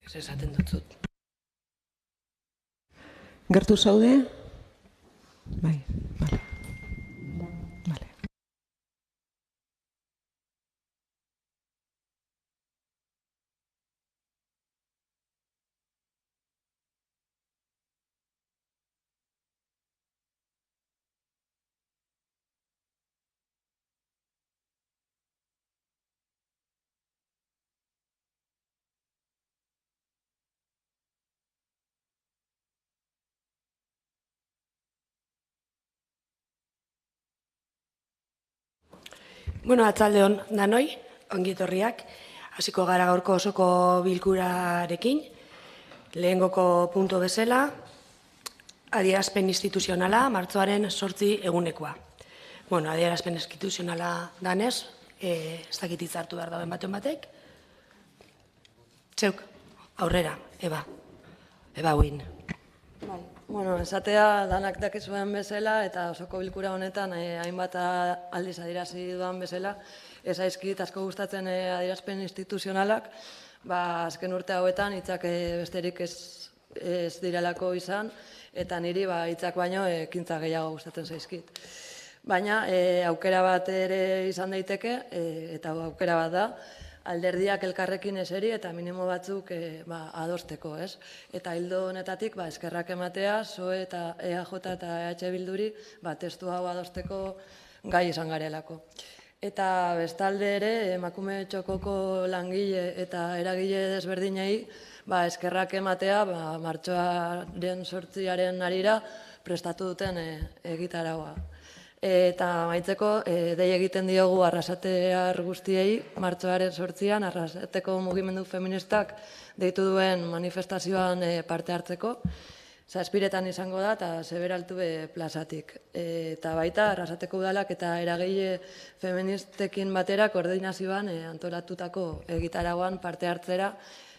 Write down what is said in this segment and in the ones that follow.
Ez esaten dutzut. Gertu zaude? Bai, bale. Bale. Bueno, atzalde hon danoi, ongietorriak, hasiko gara gaurko osoko bilkurarekin. Lehengoko puntu bezala, adierazpen instituzionala, martxoaren 8 egunekoa. Bueno, adierazpen instituzionala danez, ez dakit hitza hartu behar dauen batek. Zeuk, aurrera, Eba Uin. Bueno, esatea danak dakizuen bezala eta osoko bilkura honetan hainbat aldiz adierazi dudan bezala, ez aizkit asko gustatzen adierazpen instituzionalak, azken urte hauetan hitzak besterik ez direlako izan, eta niri hitzak baino ekintza gehiago gustatzen zaizkit. Baina aukera bat ere izan daiteke, eta aukera bat da, alderdiak elkarrekin eseri eta minimo batzuk adosteko, ez? Eta hildo honetatik eskerrak ematea, SOE eta EAJ eta EH Bilduri testu hau adosteko gai izan garelako. Eta bestalde ere, emakume txokoko langile eta eragile desberdinei eskerrak ematea martxoaren 8 harira prestatu duten egitaraua. Eta maitzeko, dei egiten diogu Arrasatear guztiei, martxoaren 8an, Arrasateko mugimendu feministak deitu duen manifestazioan parte hartzeko. Zazpiretan izango da, eta Zeberaltube plazatik. Eta baita, Arrasateko udalak eta eragile feministekin batera koordinazioan antolatutako egitarauan parte hartzera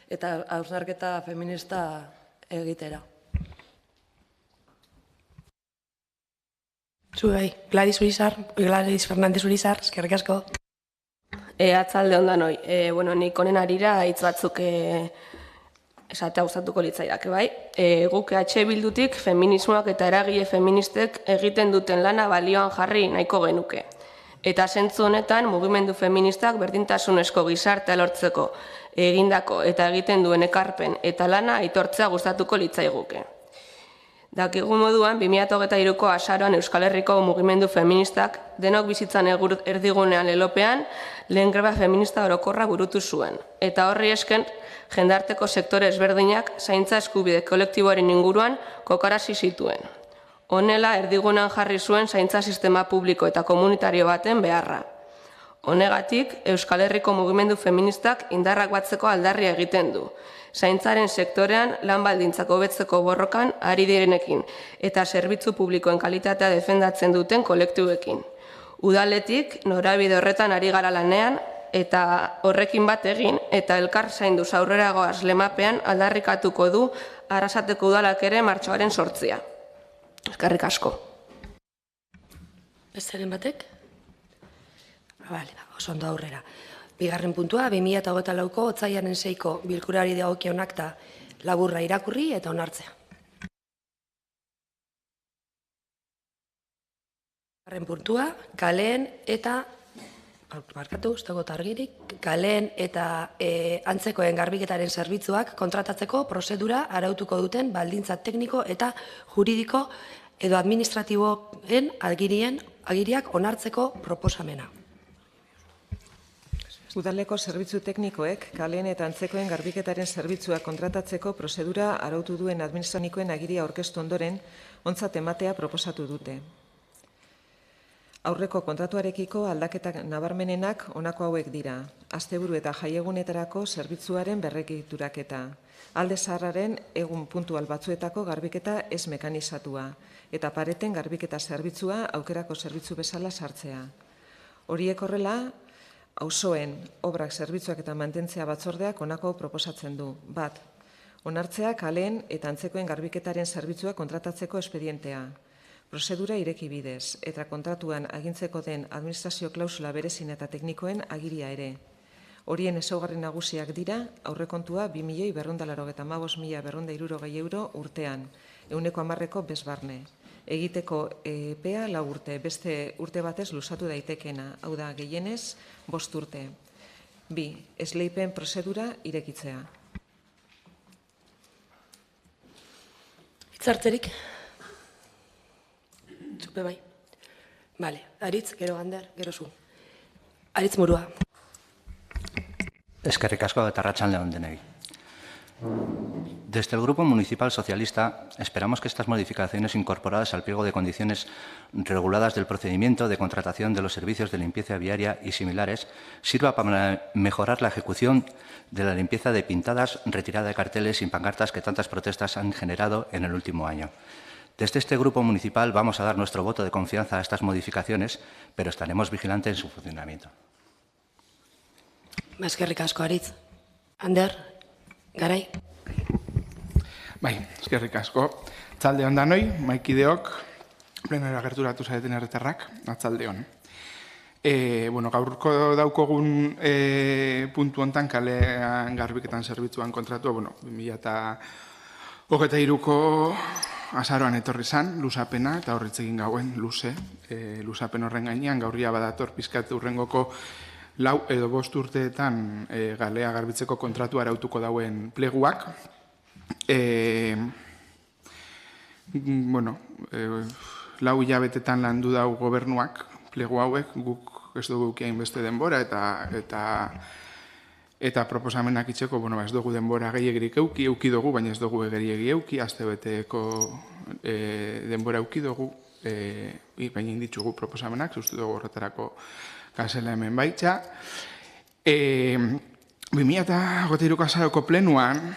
eta hausnarketa feminista egitera. Zuei, Gladys Fernandez Urizar, eskerrik asko. Atzalde ondan hoi. Nik honen arira hitz batzuk esatea gustatuko litzaidak, bai? Guk EH Bildutik feminismoak eta eragile feministek egiten duten lana balioan jarri nahiko genuke. Eta zentzu honetan mugimendu feministak berdintasunezko gizartea lortzeko egindako eta egiten duen ekarpen eta lana aitortzea gustatuko litzaiguke. Dakigu moduan, 2023ko azaroan Euskal Herriko mugimendu feministak denok bizitzan erdigunean lelopean lehen greba feminista orokorra burutu zuen. Eta horri esken, jendarteko sektore ezberdinak zaintza eskubide kolektiboaren inguruan kokarazi zituen. Honela, erdigunean jarri zuen zaintza sistema publiko eta komunitario baten beharra. Honegatik, Euskal Herriko mugimendu feministak indarrak batzeko aldarria egiten du. Zaintzaren sektorean lan baldintzak hobetzeko borrokan ari direnekin eta zerbitzu publikoen kalitatea defendatzen duten kolektiboekin. Udaletik norabide horretan ari gara lanean eta horrekin bat egin eta elkar zainduz aurreragoaz lemapean aldarrikatuko du Arrasateko udalak ere martxoaren 8. Eskerrik asko. Besteren batek? Oso ondo aurrera. Bigarren puntua, 2024ko otsailaren 6ko bilkurari dagokionak da laburra irakurri eta onartzea. Bigarren puntua, kaleen eta antzekoen garbiketaren zerbitzuak kontratatzeko prozedura arautuko duten baldintza tekniko eta juridiko edo administratiboen agiriak onartzeko proposamena. Udaleko zerbitzu teknikoek kaleen eta antzekoen garbiketaren zerbitzuak kontratatzeko prozedura arautu duen administratikoen agiria aurkeztu ondoren ontzat ematea proposatu dute. Aurreko kontratuarekiko aldaketak nabarmenenak honako hauek dira. Asteburu eta jaiegunetarako zerbitzuaren berregituraketa. Alde zaharraren egun puntual batzuetako garbiketa ez mekanizatua eta pareten garbiketa zerbitzua aukerako zerbitzu bezala sartzea. Horiek horrela, auzoen, obrak, zerbitzuak eta mantentzea batzordeak honako proposatzen du. 1. Onartzea kaleen eta antzekoen garbiketaren zerbitzua kontratatzeko espedientea. Prozedura ireki bidez, eta kontratuan agintzeko den administrazio klausula berezin eta teknikoen agiria ere. Horien ezaugarri nagusiak dira, aurrekontua 2.285.260 euro urtean, 100%ko bezbarne. Egiteko epea 4 urte, beste urte batez luzatu daitekena, hau da gehienez 5 urte. 2. Esleipen prozedura irekitzea. Hitzartzerik? Zupe bai. Bale, Aritz, gero Ander, gero zu. Aritz Murua. Eskerrik asko eta arratsalde on denei. Desde el Grupo Municipal Socialista esperamos que estas modificaciones incorporadas al pliego de condiciones reguladas del procedimiento de contratación de los servicios de limpieza viaria y similares sirva para mejorar la ejecución de la limpieza de pintadas, retirada de carteles y pancartas que tantas protestas han generado en el último año. Desde este Grupo Municipal vamos a dar nuestro voto de confianza a estas modificaciones, pero estaremos vigilantes en su funcionamiento. Eskerrik asko, Aritz. Ander, Garai. Bai, eskerrik asko. Atzalde on danoi, maikideok, plenora gerturatu zareten herritarrak, atzalde on. Gaurko daukogun puntu hontan kalean garbiketan zerbitzuan kontratua, 2023ko azaroan etorri zan, luzapena, eta horretz egin gauen luzapen horren gainean, gaurria badator pizkat urrengoko 4 edo 5 urteetan galea garbitzeko kontratua arautuko dauen pleguak. 4 hilabetetan landu dau gobernuak plegu hauek, guk ez dugu hainbeste denbora eta proposamenak itzeko, ez dugu denbora gehiagirik euki dugu, baina ez dugu gehiagi euki, astebeteko denbora euki dugu, baina inditzugu proposamenak, uste dugu horretarako gazela hemen baitza. 2023ko azaroko plenuan,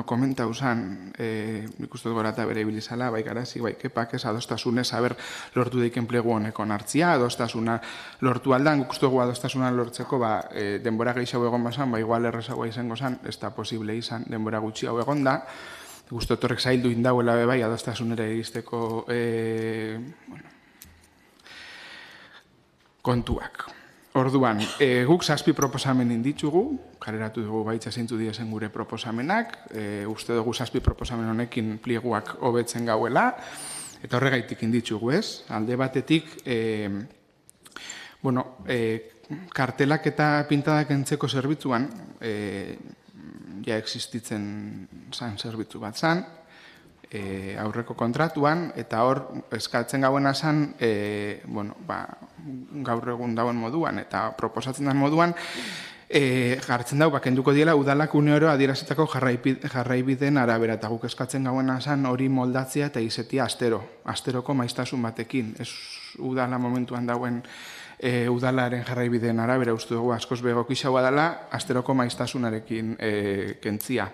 komentau zan, nik uste dut gorata bere ibilizala, bai garazik, bai kepak ez adostasunez, haber lortu deiken plegu honeko nartzia, adostasuna lortu aldan, guk uste dugu adostasuna lortzeko, denbora gehiago egon bazan, igual errezagoa izango zan, ez da posible izan, denbora gutxi hau egon da, guztu etorrek zaildu indauela bai adostasunera iristeko kontuak. Orduan, guk 7 proposamen inditzugu, kaleratu dugu baitza zeintzu diezen gure proposamenak, uste dugu 7 proposamen honekin plieguak hobetzen gauela, eta horregaitik inditzugu ez. Alde batetik, kartelak eta pintadak entzeko zerbitzuan, ja existitzen zan zerbitzu bat zan, aurreko kontratuan, eta hor eskatzen gauena zan, gaur egun dauen moduan, eta proposatzen den moduan, jartzen dau, kenduko diela, udalak uneoro adierazitako jarraibideen arabera, eta guk eskatzen gauena zan hori moldatzea eta izetia asteroko maiztasun batekin, ez udala momentuan dauen udalaren jarraibideen arabera, uste dugu askoz begokixaua dela, asteroko maiztasunarekin kentzia.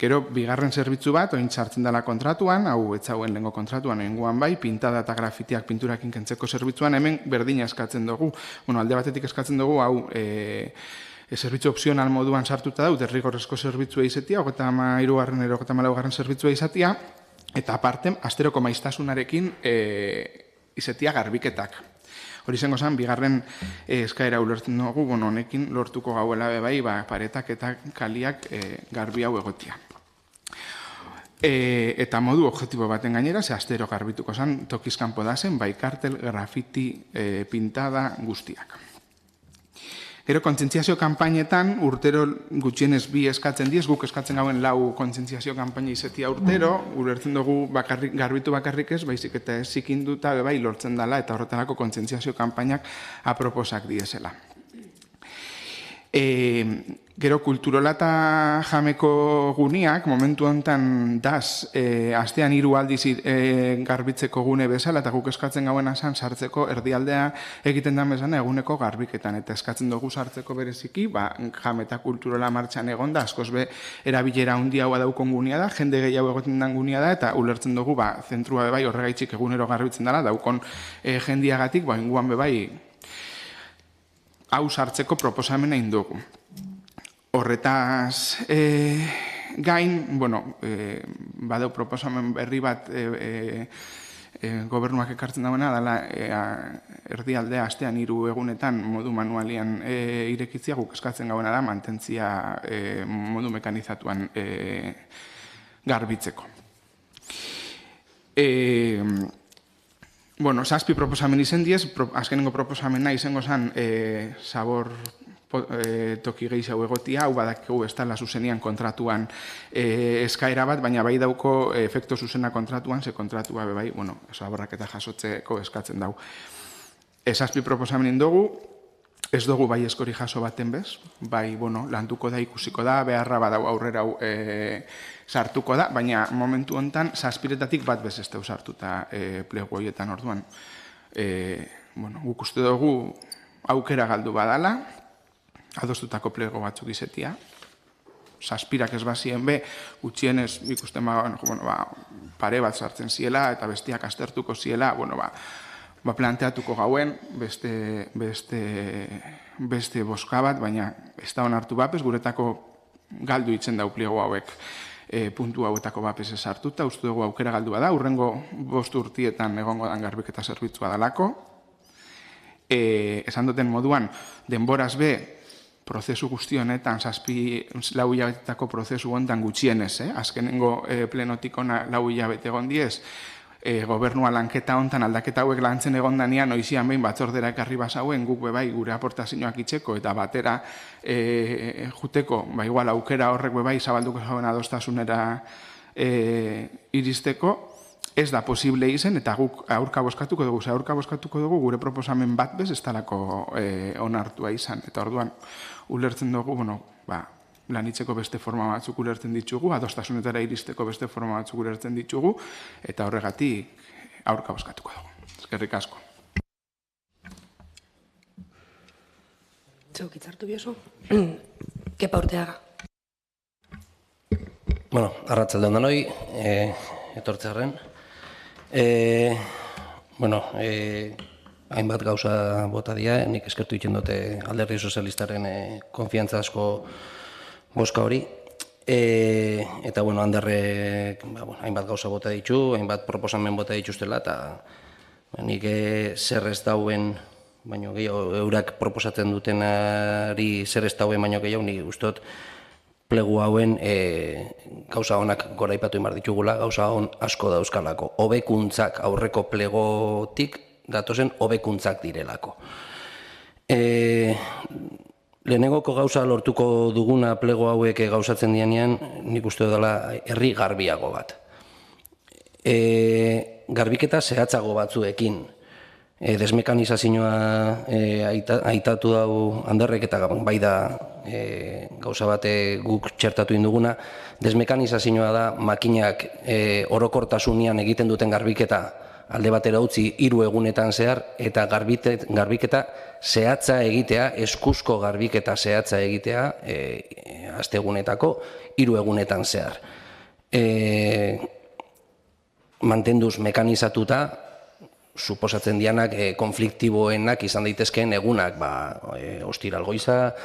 Gero, bigarren zerbitzu bat, oin txartzen dela kontratuan, hau etzauen lehenko kontratuan, oinguan bai, pintada eta grafitiak pinturakin kentzeko zerbitzuan, hemen berdina eskatzen dugu. Alde batetik eskatzen dugu, hau zerbitzu opzional moduan sartuta dau, derrigorrezko zerbitzua izatea, 33. ero 34. zerbitzua izatea, eta aparte, asteroko maiztasunarekin izatea garbiketak. Hori zengo zen, bigarren eskaera ulertzen dugu, honekin lortuko gauela bai, paretak eta kaliak garbi hau egotia. Eta modu objektibo baten gainera, ze astero garbituko zen, tokizkanpo da zen, bai kartel, grafiti, pintada guztiak. Gero, kontzientziazio kanpainetan, urtero gutxienez 2 eskatzen diez, guk eskatzen gauen 4 kontzientziazio kanpaina izetia urtero, ulertzen dugu garbitu bakarrik ez, baizik eta ez zikinduta bai lortzen dela, eta horretarako kontzientziazio kanpainak aproposak diezela. Gero, kulturola eta jameko guniak, momentu honetan daz, astean 3 aldiz garbitzeko gune bezala, eta guk eskatzen gauena zan sartzeko erdialdea egiten den bezala eguneko garbiketan, eta eskatzen dugu sartzeko bereziki, jame eta kulturola martxan egon da, askoz be erabilera handia hau daukon gunia da, jende gehiago egoten den gunia da, eta ulertzen dugu, zentrua bebai horregaitzik egunero garbitzen dela, daukon jendiagatik, inguan bebai, hau sartzeko proposamena indugu. Horretaz gain, badau proposamen berri bat gobernuak ekartzen dagoena, dela erdialdea astean 3 egunetan modu manualian irekitzia, guk eskatzen gauna da mantentzia modu mekanizatuan garbitzeko. Bueno, 7 proposamen izen diez, azkenengo proposamena izango zen zabor toki gehiago egotia, hau badakigu ez dela zuzenian kontratuan eskaera bat, baina bai dauko efekto zuzena kontratuan, ze kontratua bai, bueno, zaborrak eta jasotzeko eskatzen dau. 7 proposamen dugu, ez dugu bai eskori jaso baten bez, bai, bueno, landuko da, ikusiko da, beharra badau aurrera sartuko da, baina momentu honetan 7-etatik bat bez ez dau sartuta plegu horietan orduan. Bueno, guk uste dugu aukera galdu badala, adostutako plego batzuk izetia, 7 ez bazien be, gutxienez ikusten pare bat sartzen ziela eta bestiak aztertuko ziela, planteatuko gauen beste boska bat, baina ez da onartu bapez, guretako galdu itzen dau pliego hauek puntu hauetako bapez sartuta, uste dugu aukera galdu bada, urrengo 5 urtietan egongo dan garbiketa zerbitzua dalako. Esan duten moduan, denboraz be, prozesu guzti honetan, 4 hilabeteko prozesu honetan gutxienez, azkenengo plenotik ona 4 hilabete egon diez, gobernua lanketa honetan aldaketa hauek lantzen egon danean, oizian behin batzordera ekarri basauen, guk bebai gure aportazioak itxeko eta batera juteko, igual aukera horrek bebai zabalduko zauen adostasunera iristeko, ez da posible izen, eta guk aurka bozkatuko dugu, gure proposamen bat bez ez talako onartua izan. Eta orduan, ulertzen dugu, lanitzeko beste forma batzuk ulertzen ditugu, adostasunetara iristeko beste forma batzuk ulertzen ditugu, eta horregatik aurka bozkatuko dugu. Eskerrik asko. Zeuk itzartu biozu? Kepa Urteaga. Bueno, arratsalde on danoi, etortzearren. Hainbat gauza bota dira, nik eskertu egiten dute Alderdi Sozialistaren konfiantza asko boska hori. Eta, Anderrek hainbat gauza bota ditu, hainbat proposamen bota dituztela, eta nik zer ez dauen, baino gehiago, eurak proposatzen dutenari zer ez dauen, baino gehiago, nik ustot plegu hauen gauza honak goraipatu imar ditugula, gauza hon asko dauzkalako. Hobekuntzak aurreko plegotik datozen hobekuntzak direlako. Lehenengoko gauza lortuko duguna plego hauek gauzatzen dianean, nik uste dela herri garbiago bat. Garbiketa zehatzago batzuekin, desmekanizazioa aitatu dau Anderrek eta bai da gauza bate guk txertatu induguna, desmekanizazioa da makinak orokortasunean egiten duten garbiketa alde batera utzi 3 egunetan zehar, eta garbiketa zehatza egitea, eskuzko garbiketa zehatza egitea, astegunetako 3 egunetan zehar. Mantenduz mekanizatuta, suposatzen dianak konfliktiboenak izan daitezkeen egunak, ostiral goiza,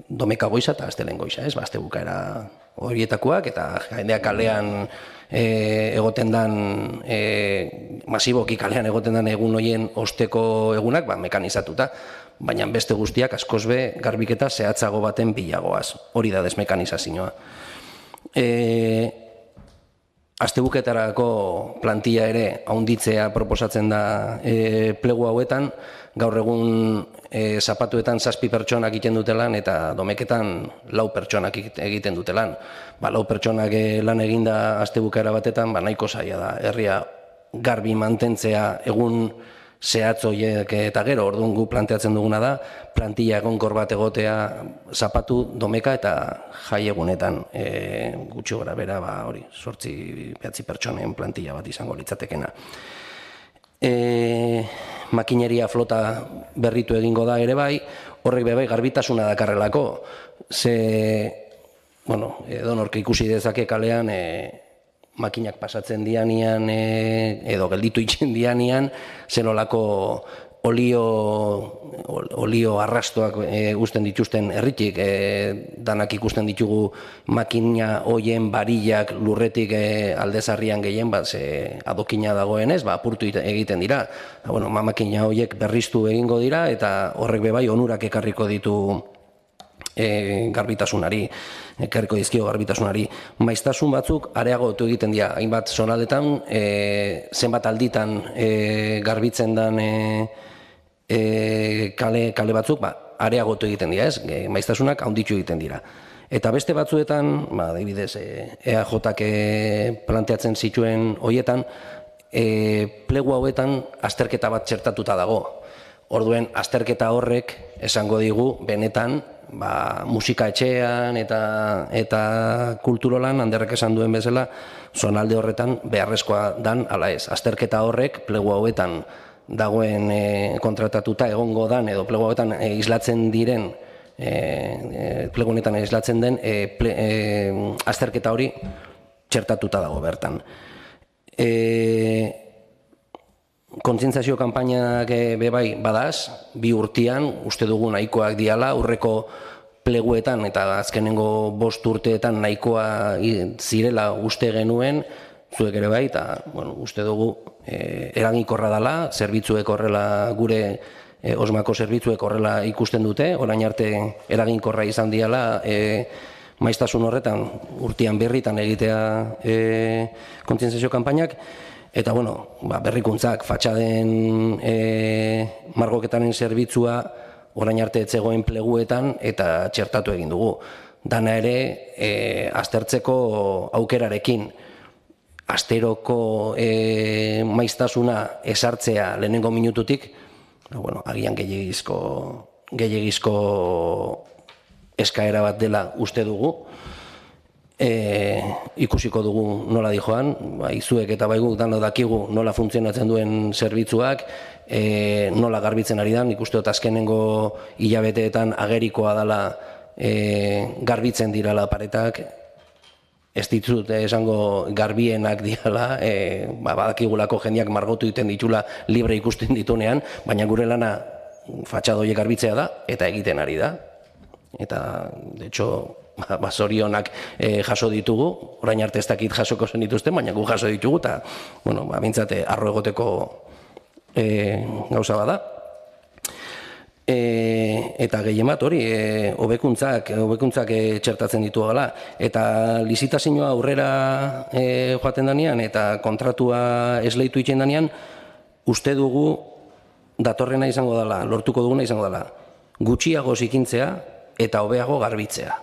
domeka goiza eta astelen goiza, aste bukaera horietakoak, eta jendeak kalean egoten dan, masiboki kalean egoten dan egun horien osteko egunak, mekanizatuta, baina beste guztiak askoz be garbiketa zehatzago baten bilagoaz, hori da desmekanizazioa. Astebuketarako plantilla ere haunditzea proposatzen da plegu hauetan, gaur egun zapatuetan 7 pertsonak egiten dutelan eta domeketan 4 pertsonak egiten dutelan. 4 pertsonak lan eginda astebukaera batetan, nahiko zaila da. Herria garbi mantentzea egun zehatzoiek eta gero, orduan gu planteatzen duguna da, plantilla egonkor bat egotea zapatu, domeka eta jai egunetan gutxi gora bera, 8-9 pertsonen plantilla bat izango litzatekena. Makineria flota berritu egingo da ere bai, horrek bebai garbitasuna dakarrelako. Edonork ikusi dezake kalean, makinak pasatzen dianean edo gelditu itxen dianean, zenolako olio arrastoak uzten dituzten herritik, danak ikusten ditugu makina hoien barillak lurretik aldezarrian gehien, ze adokina dagoenez, apurtu egiten dira. Makina hoiek berriztu egingo dira, eta horrek bebai onurak ekarriko ditu garbitasunari, ekarriko dizkio garbitasunari. Maiztasun batzuk areagotu egiten dira, hainbat zonaldetan, zenbat alditan garbitzen den kale batzuk, areagotu egiten dira, ez? Maiztasunak handitu egiten dira. Eta beste batzuetan, adibidez, EAJak planteatzen zituen hoietan, plegu hauetan azterketa bat txertatuta dago. Orduen, azterketa horrek esango digu, benetan, musika etxean eta kulturolan, Anderrek esan duen bezala, zonalde horretan beharrezkoa dan, ala ez. Azterketa horrek plegu hauetan dagoen kontratatuta egongo dan, edo plegu hauetan islatzen diren, plegu honetan islatzen den, azterketa hori txertatuta dago bertan. Kontzientzazio kanpainak bebai badaz, 2 urtean, uste dugu nahikoak diala, aurreko pleguetan eta azkenengo 5 urteetan nahikoa zirela uste genuen, zuek ere bai, eta uste dugu eraginkorra dela, zerbitzuek horrela, gure osmako zerbitzuek horrela ikusten dute, orain arte eraginkorra izan diala, maiztasun horretan urtean berritan egitea kontzientzazio kanpainak, eta berrikuntzak, fatxaden margoketaren zerbitzua orain arte etzegoen pleguetan eta txertatu egin dugu. Dana ere aztertzeko aukerarekin, asteroko maiztasuna esartzea lehenengo minututik, agian gehiagizko eskaera bat dela uste dugu. Ikusiko dugu nola dijoan, izuek eta baiguk dano dakigu nola funtzionatzen duen zerbitzuak, nola garbitzen ari da, nik uste dut azkenengo hilabeteetan agerikoa dela garbitzen dirala paretak, ez ditut esango garbienak dirala, badakigulako jendeak margotu egiten ditula libre ikusten ditunean, baina gure lana fatxadoiek garbitzea da, eta egiten ari da. Eta, de hecho, zorionak jaso ditugu, orain arte ez dakit jasoko zen dituzten, baina gu jaso ditugu, eta, bintzate, arro egoteko gauza bada. Eta gehien bat hori, hobekuntzak txertatzen ditu gala, eta lizitazioa aurrera joaten danean, eta kontratua esleitu itxen danean, uste dugu datorrena izango dela, lortuko duguna izango dela, gutxiago zikintzea eta hobeago garbitzea.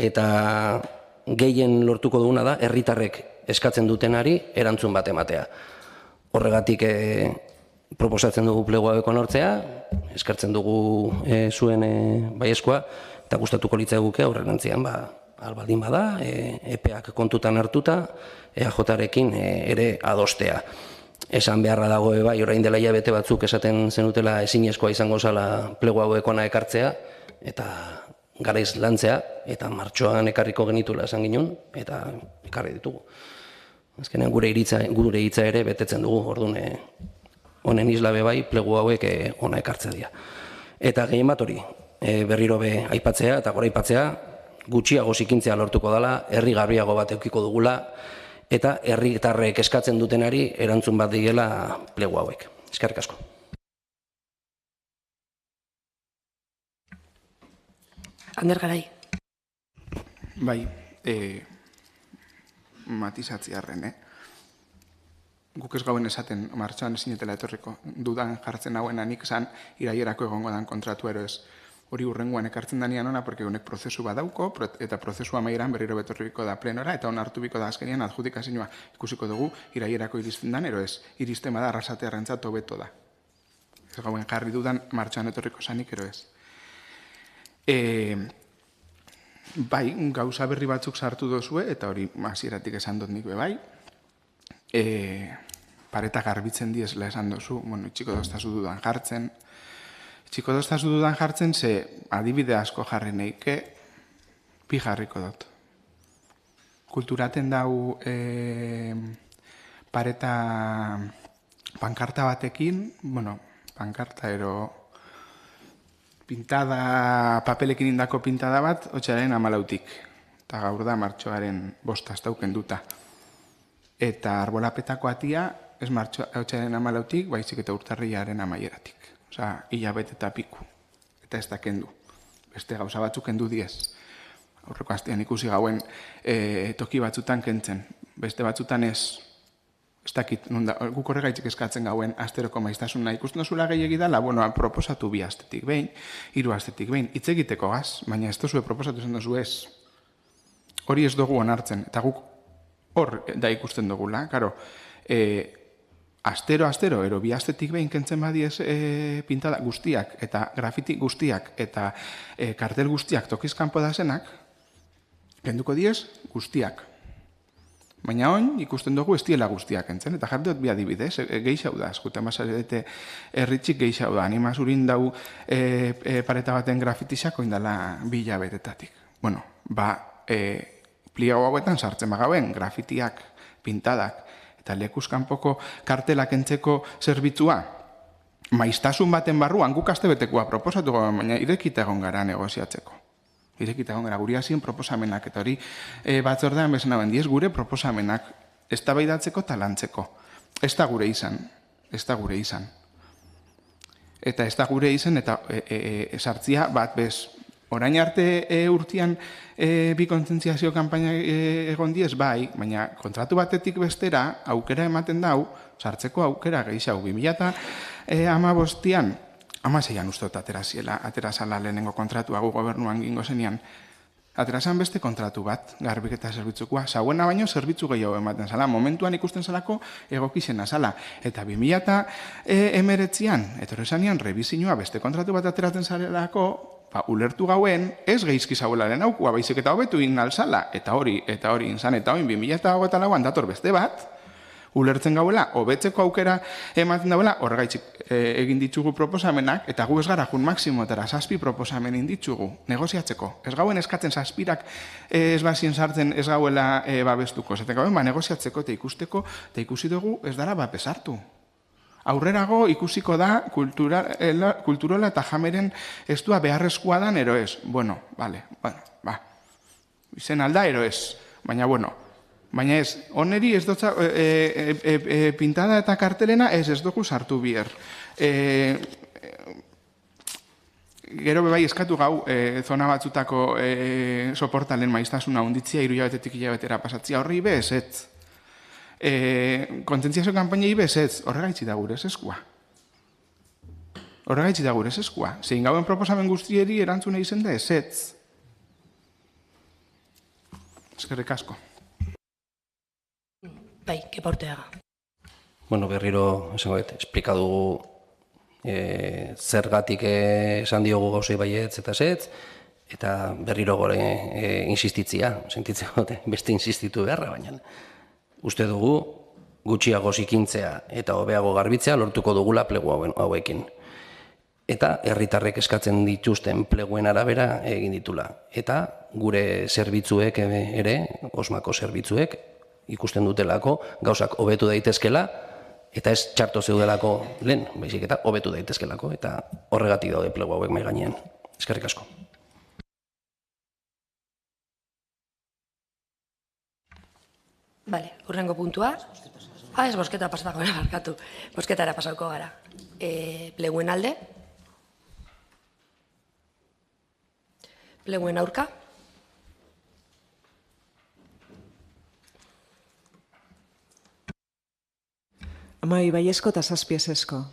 Eta gehien lortuko duguna da, herritarrek eskatzen dutenari erantzun bat ematea. Horregatik proposatzen dugu plegu hauek onartzea, eskartzen dugu zuen baiezkoa, eta gustatuko litzaiguke aurrerantzean albaldin bada, epeak kontutan hartuta, EAJarekin ere adostea. Esan beharra dago bai, orain dela hilabete batzuk esaten zenutela ezinezkoa izango zala plegu hauek ona ekartzea, eta garaiz lantzea, eta martxoan ekarriko genituela esan ginen, eta ekarri ditugu. Azkenean gure hitza ere betetzen dugu, orduan honen isla bai, plegu hauek ona ekartzea dira. Eta gehien bat hori, berriro be aipatzea eta gora aipatzea, gutxiago zikintzea lortuko dela, herri garbiago bat eukiko dugula, eta herritarrek eskatzen dutenari erantzun bat diela plegu hauek. Eskerrik asko. Ander Garai. Bai, matizatziarren, Guk ez gauen esaten martxoan ezinetela etorriko dudan jartzen hauena nik esan iraierako egongo dan kontratu ero ez. Hori urrengoan ekartzen danean ona, porque honek prozesu badauko, eta prozesu amaieran berriro betorriko da plenora, eta hona hartu biko da azkenean adjudikazioa ikusiko dugu iraierako iristen dan, ero ez, iristen bada arrasatearrentzat hobeto da. Ez gauen jarri dudan martxoan etorriko sanik, ero ez. Bai, gauza berri batzuk sartu dozue, eta hori hasieratik esan dut nik bai. Pareta garbitzen diezela esan dozu, txiko doztazu dudan jartzen. Txiko doztazu dudan jartzen, ze adibide asko jarri neike, bi jarriko dut. Kulturaten dau pareta pankarta batekin, pankarta pintada, papelekin indako pintada bat, otxaren 14. Eta gaur da martxoaren 5 astauken duta. Eta arbolapetako atia, ez otxaren 14, baizik eta urtarrilaren 11. Osa, hilabete eta piku. Eta ez da kendu. Beste gauza batzuk kendu diez. Aurreko astean ikusi gauen toki batzutan kentzen. Beste batzutan ez dakit, guk horregaitzik eskatzen gauen asteroko maiztasuna ikusten dozula gehiagi dela, proposatu 2 astetik behin, 3 astetik behin, hitz egiteko gaz, baina ez dozue proposatu zen dozu ez. Hori ez dugu onartzen, eta guk hor da ikusten dugula, karo, astero, 2 astetik behin kentzen badiez pintada guztiak, eta grafiti guztiak, eta kartel guztiak tokiz kanpo da zenak, kenduko diez guztiak. Baina oin ikusten dugu ez diela guztiak entzen, eta jarri dut bi adibidez, geixau da, eskuta mazarete erritxik geixau da, anima zurin dau pareta baten grafitixak oindala 2 hilabetetatik. Bueno, pliego hauetan sartzen bagauen grafitiak, pintadak, eta lekuz kanpoko kartelak entzeko zerbitzua, maiztasun baten barruan guk astebetekoa proposatu gauen, baina irekita egon gara negoziatzeko. Irekita egon gara guri hasien proposamenak, eta hori batzordean bezan hauen diez gure proposamenak eztabaidatzeko eta lantzeko. Ez da gure izan, ez da gure izan. Eta ez da gure izan, eta sartzia bat bez, orain arte urtean bi kontzientziazio kanpaina egon diez bai, baina kontratu batetik bestera aukera ematen dau, sartzeko aukera gehiago 2015an, 16an uste aterazala lehenengo kontratua gu gobernuan gingo zenian. Aterazan beste kontratu bat, garbiketa zerbitzukoa, zauena baino zerbitzu gehiago ematen zala, momentuan ikusten zalako egokizena zala. Eta 2019an, etorrezanian, rebizioa beste kontratu bat ateratzen zarelako, ulertu gauen, ez geizki zauelaren aukua, baizik eta hobetu inalzala, eta hori inzan, eta hori 2008an dator beste bat, ulertzen gauela, hobetzeko aukera ematen dauela, horregaitzik egin ditugu proposamenak, eta gu ez gara jun maksimotara 7 proposamen inditzugu, negoziatzeko. Ez gauen eskatzen 7ak ez bazien sartzen ez gauela babestuko. Zaten gauen, negoziatzeko eta ikusteko, eta ikusi dugu ez dara bapesartu. Aurrerago ikusiko da kulturola eta jameren estua beharrezkoa dan ero ez. Bueno, izen alda ero ez. Baina ez, oneri ez dutza, pintada eta kartelena ez dugu sartu bier. Gero bebai eskatu gau, zona batzutako soportalen maiztasuna unditzia, 3 hilabetetik hilabetera pasatzia horri bez, ez. Kontentziazio kanpainei bez, ez. Horregaitzi da gure eskua. Zein gauen proposamen guztieri erantzuna izen da ez, ez. Eskerrik asko. Bai, Kepa Orteaga. Bueno, berriro, esango dut, esplika dugu zergatik esan diogu gauzei baietz eta zetz, eta berriro gore insistitzia, sentitzen dute, beste insistitu beharra, baina uste dugu gutxiago zikintzea eta hobeago garbitzea lortuko dugula plegu hauekin. Eta herritarrek eskatzen dituzten pleguen arabera egin ditula. Eta gure zerbitzuek ere, osmako zerbitzuek, ikusten dutelako, gauzak hobetu daitezkela, eta ez txarto zeudelako lehen, baizik eta hobetu daitezkelako, eta horregatik daude plegu hauek mahai gainean. Eskerrik asko. Bale, hurrengo puntua. Ez bosketa pasatako gara, barkatu. Bosketara pasauko gara. Pleguen alde. Pleguen aurka. Amai baiezko eta 7 ezezko.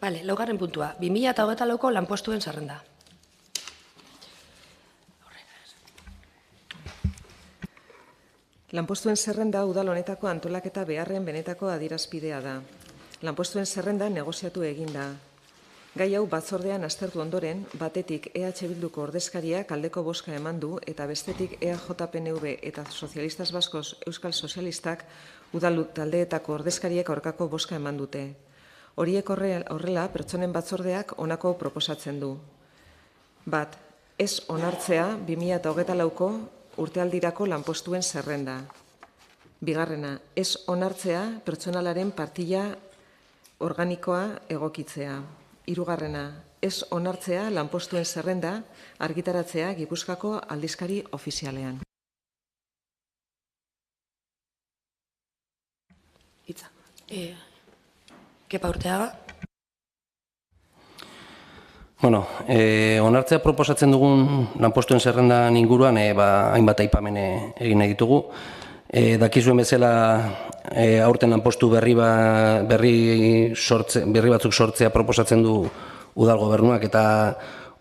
Bale, laugarren puntua. 2024ko lanpostuen zerrenda. Lanpostuen zerrenda udal honetako antolaketa beharren benetako adierazpidea da. Lanpostuen zerrenda negoziatu eginda. Gai hau batzordean aztertu ondoren, batetik EH Bilduko ordezkariak aldeko bozka eman du eta bestetik EAJPNV eta Sozialistas Baskos Euskal Sozialistak udal taldeetako ordezkariek aurkako bozka eman dute. Horiek horrela pertsonen batzordeak honako proposatzen du. Bat, ez onartzea 2024ko urtealdirako lanpostuen zerrenda. Bigarrena, ez onartzea pertsonalaren partila organikoa egokitzea. Hirugarrena, ez onartzea lanpostuen zerrenda argitaratzea Gipuzkoako aldizkari ofizialean. Itza. Kepa Urteaga. Bueno, onartzea proposatzen dugun lanpostuen zerrendan inguruan hainbat aipamen egin nahi ditugu. Dakizuen bezala aurten lanpostu berri batzuk sortzea proposatzen du udal gobernuak eta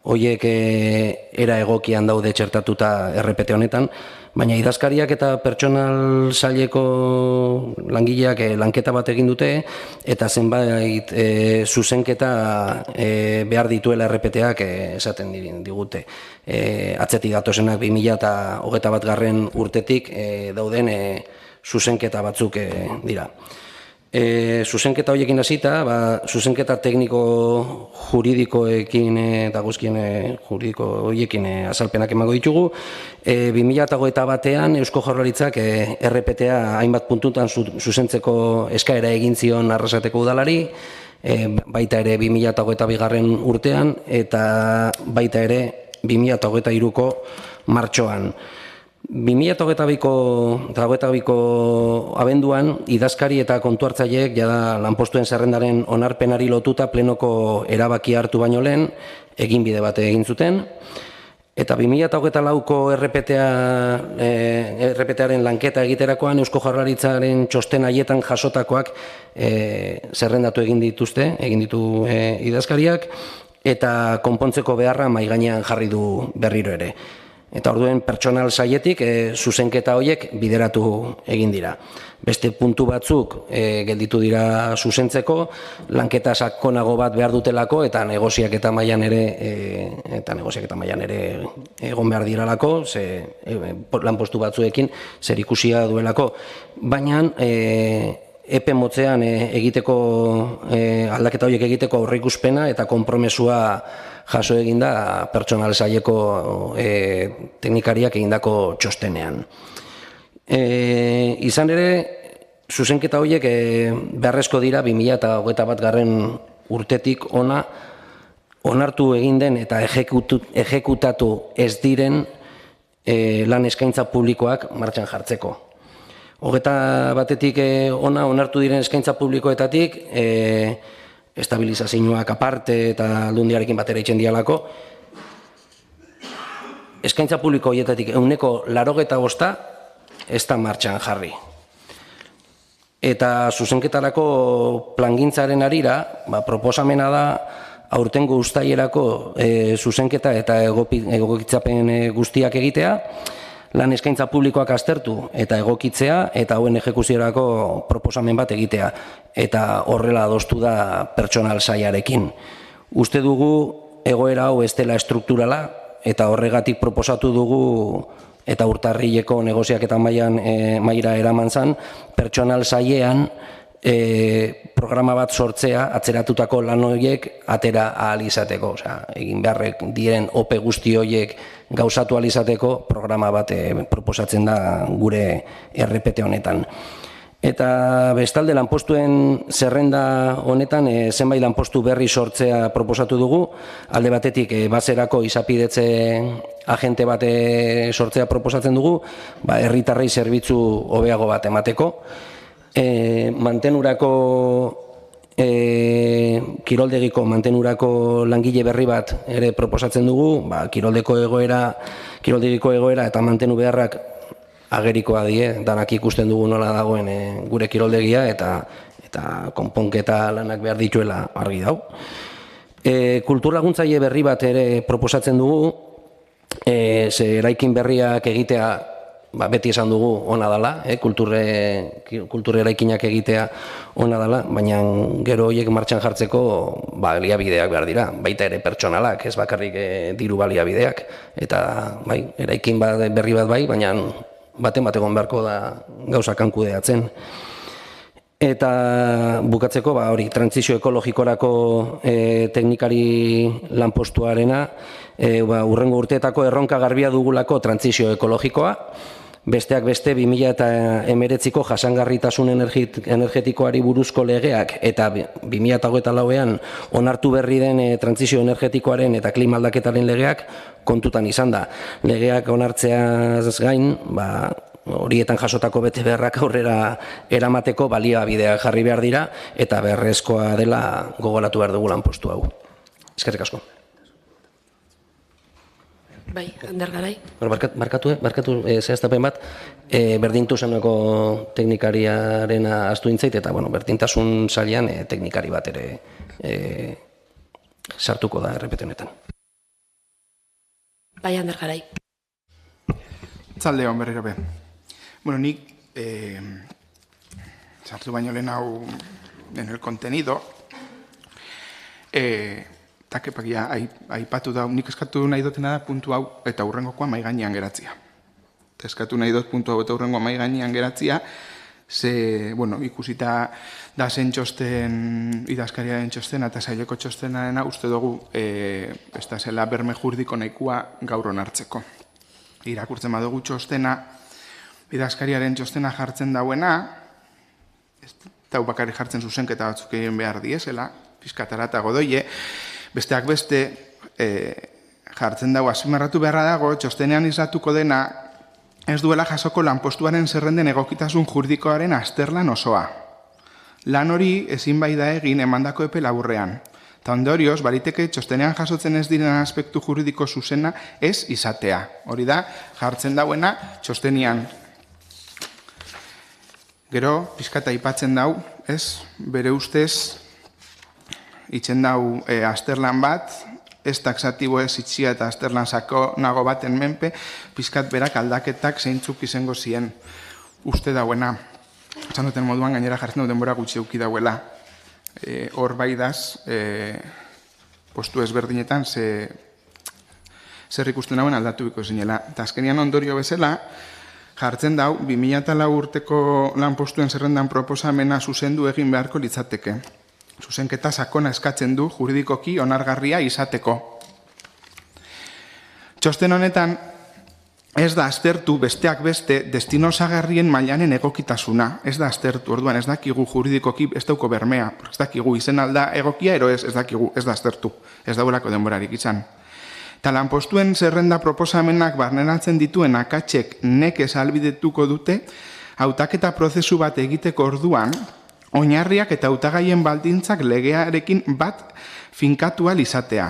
horiek era egokian daude txertatuta RPT honetan, baina idazkariak eta pertsonal saileko langileak lanketa bat egin dute eta zenbait zuzenketa behar dituela RPT-ak esaten digute. Atzetik datozenak 2021 urtetik dauden zuzenketa batzuk dira. Zuzenketa horiekin hasita, zuzenketa tekniko juridikoekin eta guzkien juridiko horiekin azalpenak emango ditugu. 2021an Eusko Jaurlaritzak RPT-a hainbat puntutan zuzentzeko eskaera egin zion Arrasateko udalari, baita ere 2022 urtean eta baita ere 2023ko martxoan. 2022ko abenduan idazkari eta kontuhartzaileek jada lanpostuen zerrendaren onarpenari lotuta plenoko erabaki hartu baino lehen eginbide bat egin zuten eta 2024ko RPT-aren lanketa egiterakoan Eusko Jaurlaritzaren txosten haietan jasotakoak zerrendatu egin ditu idazkariak eta konpontzeko beharra mahai gainean jarri du berriro ere. Eta orduen pertsonal sailetik zuzenketa horiek bideratu egin dira. Beste puntu batzuk gelditu dira zuzentzeko, lanketa sakonago bat behar dutelako eta negoziaketa mailan ere egon behar diralako, lanpostu batzuekin zerikusia duelako. Baina epe motzean aldaketa horiek egiteko aurreikuspena eta konpromesua jaso eginda pertsonal saileko teknikariak egindako txostenean. Izan ere, zuzenketa horiek beharrezko dira 2021 urtetik ona onartu egin den eta ejekutatu ez diren lan eskaintza publikoak martxan jartzeko. Hogeta batetik ona onartu diren eskaintza publikoetatik estabilizazioak aparte eta aldundiarekin batera itzen dialako, eskaintza publiko horietatik 85% ez da martxan jarri. Eta zuzenketarako plangintzaren arira, proposamena da aurtengo uztailerako zuzenketa eta egokitzapen guztiak egitea, lan eskaintza publikoak aztertu eta egokitzea eta hauen ejekuziorako proposamen bat egitea. Eta horrela adostu da pertsonal sailarekin. Uste dugu egoera hau ez dela estrukturala eta horregatik proposatu dugu eta urtarrileko negoziaketa maila eraman zen pertsonal sailean programa bat sortzea atzeratutako lan horiek atera ahal izateko. Egin beharrek diren OPE guzti horiek gauzatu ahal izateko programa bat proposatzen da gure RPT honetan. Eta bestalde lanpostuen zerrenda honetan zenbait lanpostu berri sortzea proposatu dugu. Alde batetik bazerako izapidetze agente bat sortzea proposatzen dugu, herritarrei zerbitzu hobeago bat emateko. Mantenurako kiroldegiko mantenurako langile berri bat ere proposatzen dugu, kiroldegiko egoera eta mantenu beharrak agerikoa die, danak ikusten dugu nola dagoen gure kiroldegia eta konponketa lanak behar dituela argi dau. Kultur laguntzaile berri bat ere proposatzen dugu, eraikin berriak egitea beti esan dugu ona dela, kultur eraikinak egitea ona dela, baina gero horiek martxan jartzeko baliabideak behar dira, baita ere pertsonalak, ez bakarrik diru baliabideak, eta eraikin berri bat bai, baina baten bat egon beharko da gauzak kudeatzen. Eta bukatzeko, trantsizio ekologikorako teknikari lanpostuarena, urrengo urteetako erronka garbia dugulako trantsizio ekologikoa, Besteak beste 2019ko jasangarritasun energetikoari buruzko legeak eta 2024ean onartu berri den trantsizio energetikoaren eta klima aldaketaren legeak kontutan izan da. Legeak onartzeaz gain, horietan jasotako betebeharrak aurrera eramateko baliabideak jarri behar dira eta beharrezkoa dela gogoratu behar dugu lanpostu hau. Eskerrik asko. Bai, Ander Garai. Barkatu zehaztapen bat, berdintu zeneko teknikariaren astu intzait, eta berdintasun sailean teknikari bat ere sartuko da errepete honetan. Bai, Ander Garai. Atzaldeon berriro be. Nik sartu baino lehen hau en el contenido, takepakia aipatu da, nik eskatu nahi dutena da puntu hau eta hurrengokoa mai gainean geratzia. Eskatu nahi dut puntu hau eta hurrengoa mai gainean geratzia, ze, ikusita da zen txosten, idazkariaren txostena eta saileko txostenarena uste dugu ez da zela berme juridiko nahikoa gaur onartzeko. Irakurtzen badugu txostena, idazkariaren txostena jartzen dauena, eta bakarrik jartzen zuzenketa batzuk egin behar diezela, pizkatara eta godoie, besteak beste jartzen dago, azpimarratu beharra dago, txostenean izatuko dena ez duela jasoko lanpostuaren zerrenden egokitasun juridikoaren azterlan osoa. Lan hori ezin bai da egin emandako epe laburrean. Eta ondorioz, bariteke txostenean jasotzen ez diren aspektu juridiko zuzena ez izatea. Hori da, jartzen dauena txostenian. Gero, pizkata aipatzen dau, ez, bere ustez, itzen dau azterlan bat, ez taksatibo ez itxia eta azterlan sako nago baten menpe, pizkat berak aldaketak zeintzuk izango zien uste dauena. Esan duten moduan, gainera jartzen duten denbora gutxi euki dauela. Hor bai daz, postu ezberdinetan, zer ikusten dauen aldatu biko zinela. Eta azkenian ondorio bezala, jartzen dau, 2004 urteko lanpostuen zerrendan proposamena zuzendu egin beharko litzateke. Zuzenketa sakona eskatzen du juridikoki onargarria izateko. Txosten honetan ez da aztertu besteak beste destino osagarrien mailanen egokitasuna. Ez da aztertu, orduan ez dakigu juridikoki ez dauko bermea. Ez dakigu izen alda egokia, ero ez dakigu, ez da aztertu. Ez dauelako denborarik izan. Eta lanpostuen zerrenda proposamenak barneratzen dituen akatsek nekez ahalbidetuko dute, hautaketa prozesu bat egiteko orduan, oinarriak eta hautagaien baldintzak legearekin bat finkatua izatea.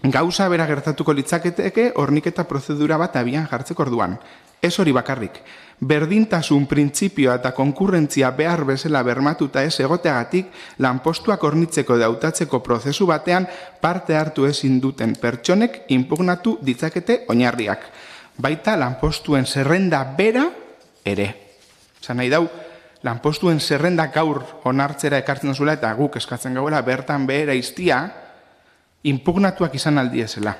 Gauza bera gertatuko litzaketeke horniketa prozedura bat abian jartzeko orduan. Ez hori bakarrik. Berdintasun printzipioa eta konkurrentzia behar bezala bermatuta ez egoteagatik lanpostuak hornitzeko da hautatzeko prozesu batean parte hartu ezin duten pertsonek inpugnatu ditzakete oinarriak. Baita lanpostuen zerrenda bera ere. Zan nahi dau, lanpostuen zerrenda gaur onartzera ekartzen duzula eta guk eskatzen gauela bertan behera iztia inpugnatuak izan aldiezela.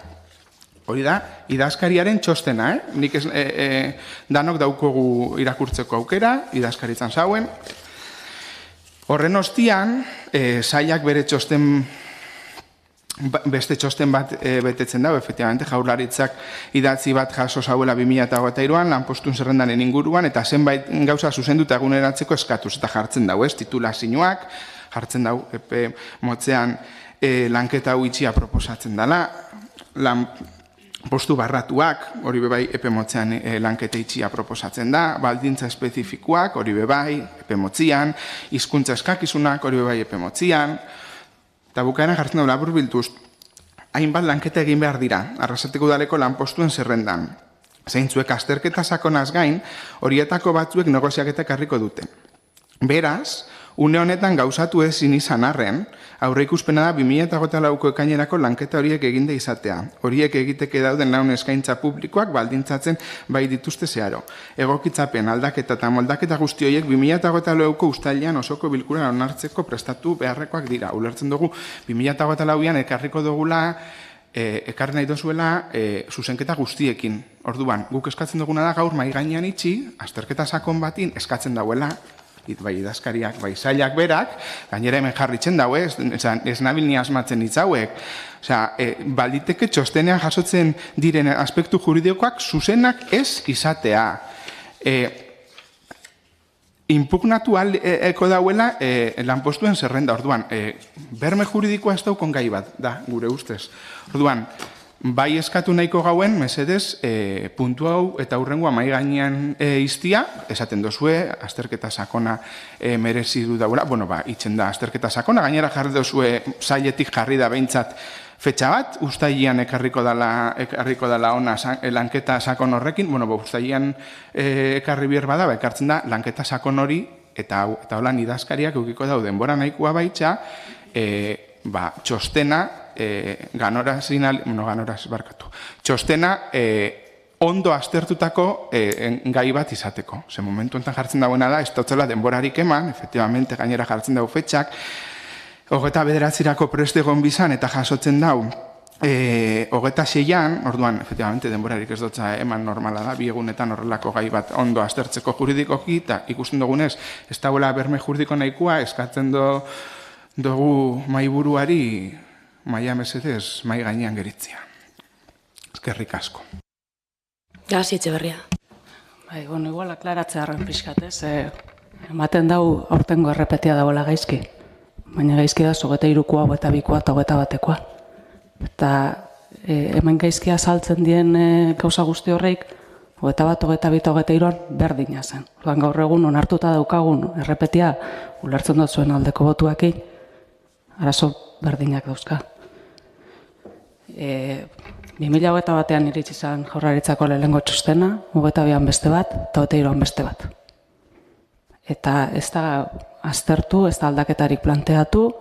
Hori da, idazkariaren txostena, nik danok daukogu irakurtzeko aukera, idazkaritzan zauen. Horren ostian, sailak bere txosten, beste txosten bat betetzen dago, efectivamente, Jaurlaritzak idatzi bat jaso zauela 2023an, lanpostuen zerrendaren inguruan, eta zenbait gauza zuzenduta eguneratzeko eskatuz, eta jartzen dago, titulazioak, jartzen dago, epe motzean lanketa hau itxia proposatzen dela, postu barratuak, hori bebai epe motzean lanketa itxia proposatzen da, baldintza espezifikoak, hori bebai epe motzian, hizkuntza eskakizunak, hori bebai epe motzian, eta bukaeran jartzen dago labur biltuz, hainbat lanketa egin behar dira, Arrasateko Udaleko lanpostuen zerrendan. Zeintzuek azterketa sakonaz gain, horietako batzuek negoziaketak harriko dute. Beraz, une honetan gauzatu ezin izan arren, aurre ikuspena da 2024ko ekainerako lanketa horiek eginde izatea. Horiek egiteke dauden laun eskaintza publikoak baldintzatzen bai dituzte zeharo. Egokitzapen, aldaketa eta moldaketa guzti horiek 2024ko uztailean osoko bilkura onartzeko prestatu beharrekoak dira. Ulertzen dugu 2024an ekarriko dugula, ekarri nahi dozuela zuzenketa guztiekin. Orduan, guk eskatzen duguna da gaur mai gainean itxi, azterketa sakon batin eskatzen dauela, bai idazkariak, bai sailak berak, gainera hemen jarritzen dago, ez nabil ni asmatzen hitzauek. Balditeke txostenean jasotzen diren aspektu juridikoak zuzenak ez izatea. Inpugnatu eko dauela lanpostuen zerrenda. Orduan, berme juridikoa ez daukon gai bat, da, gure ustez. Orduan, bai eskatu nahiko gauen, mesedez, puntu hau eta hurrengoa mai gainean iztia, esaten dozue, azterketa sakona merezi du dauela, itzen da, azterketa sakona, gainera jarri dozue sailetik jarri da behintzat fetxa bat, ustailean ekarriko dala ona lanketa sakon horrekin, ustailean ekarri bier bada, ekartzen da, lanketa sakon hori, eta holan idazkariak eukiko dau denbora nahikoa baitxa, txostena, txostena ondo aztertutako gai bat izateko. Ze momentu enten jartzen dagoena da, ez dautzela denborarik eman, efectivamente gainera jartzen dago fetxak, 29 preste egon bizan eta jasotzen dau 26an, orduan, efectivamente, denborarik ez dutza eman normala da, 2 egunetan horrelako gai bat ondo aztertzeko juridikoki, eta ikusten dugunez, ez dagoela berme juridiko nahikoa, eskatzen dugu maiburuari maia mesedez, mai gainean geritzia. Eskerrik asko. Hasi Etxeberria. Igual aklaratzea harren pixkat, ez? Ematen dau aurtengo errepetia dagoela gaizki. Baina gaizki da 23koa, 22koa eta 21koa. Eta hemen gaizkia saltzen dien gauza guzti horreik, 21, 22, 23an berdina zen. Orduan gaur egun onartuta daukagun errepetia ulertzen dut zuen aldeko botuakin, arazo berdinak dauzka. 2021an iritsi zen Jaurlaritzako lehenengo txostena, 22an beste bat, eta 23an beste bat. Eta ez da aztertu, ez da aldaketarik planteatu,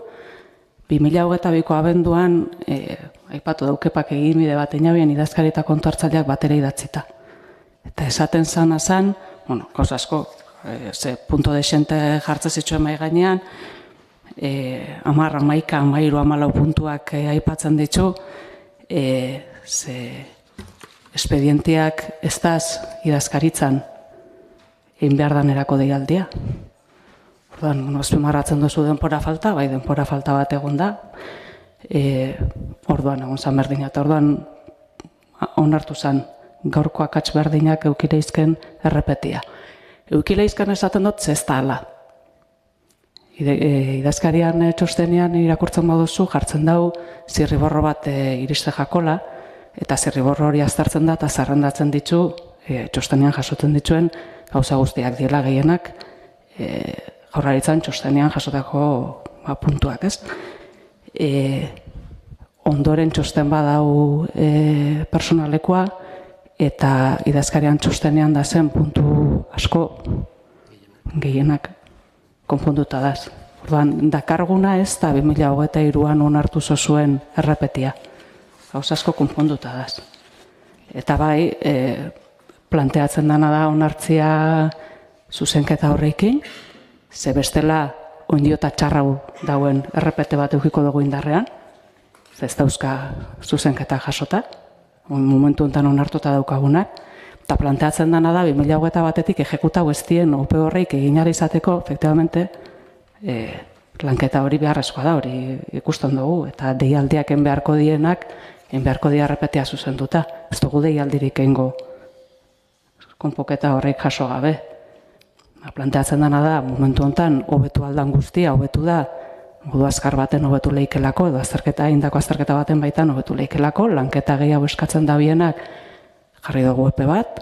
2022ko abenduan, aipatu daukepak egin bide bat inabien idazkari eta kontu hartzaileak batera idatzita. Eta esaten zana zen, gauz asko, ze punto desente jartzen zituen mai gainean, 10, 11, 13, 14 puntuak aipatzen ditu, ze espedienteak ez daz idazkaritzan egin behar danerako deialdia. Orduan, azpimarratzen duzu denpora falta, bai denpora falta bat egon da, orduan egon zan berdina, eta orduan onartu zen gaurko akats berdinak eukileizken errepetia. Eukileizken esaten dut ez da ala. Idazkarian txostenean irakurtzen baduzu jartzen dau zirriborro bat iriste jakola, eta zirriborro hori aztertzen da eta zerrendatzen ditu txostenean jasotzen dituen gauza guztiak diela gehienak Jaurlaritzan txostenean jasotako puntuak, ez? Ondoren txosten badau personalekoa eta idazkarian txostenean da zen puntu asko gehienak konponduta daz. Orduan, dakarguna ez da 2023an onartu zozuen errepetia. Gauz asko konponduta daz. Eta bai, planteatzen dana da onartzia zuzenketa horreikin, ze bestela ondio eta txarrau dauen errepete bat eukiko dugu indarrean, ez dauzka zuzenketa jasota, momentu honetan onartuta daukagunak, eta planteatzen dana da, 2021etik ejekutau ez dien OPE horreik eginara izateko, efectivamente, lanketa hori beharrezkoa da, hori ikusten dugu, eta deialdiak enbeharko dienak, enbeharko dia errepetea zuzenduta. Ez dugu deialdirik egingo konpoketa horreik jaso gabe. Planteatzen dana da, momentu honetan, hobetu aldan guztia, hobetu da, modu azkar baten hobetu leikelako, edo indako azterketa baten baitan hobetu leikelako, lanketa gehiago eskatzen da bienak, jarri dugu epe bat,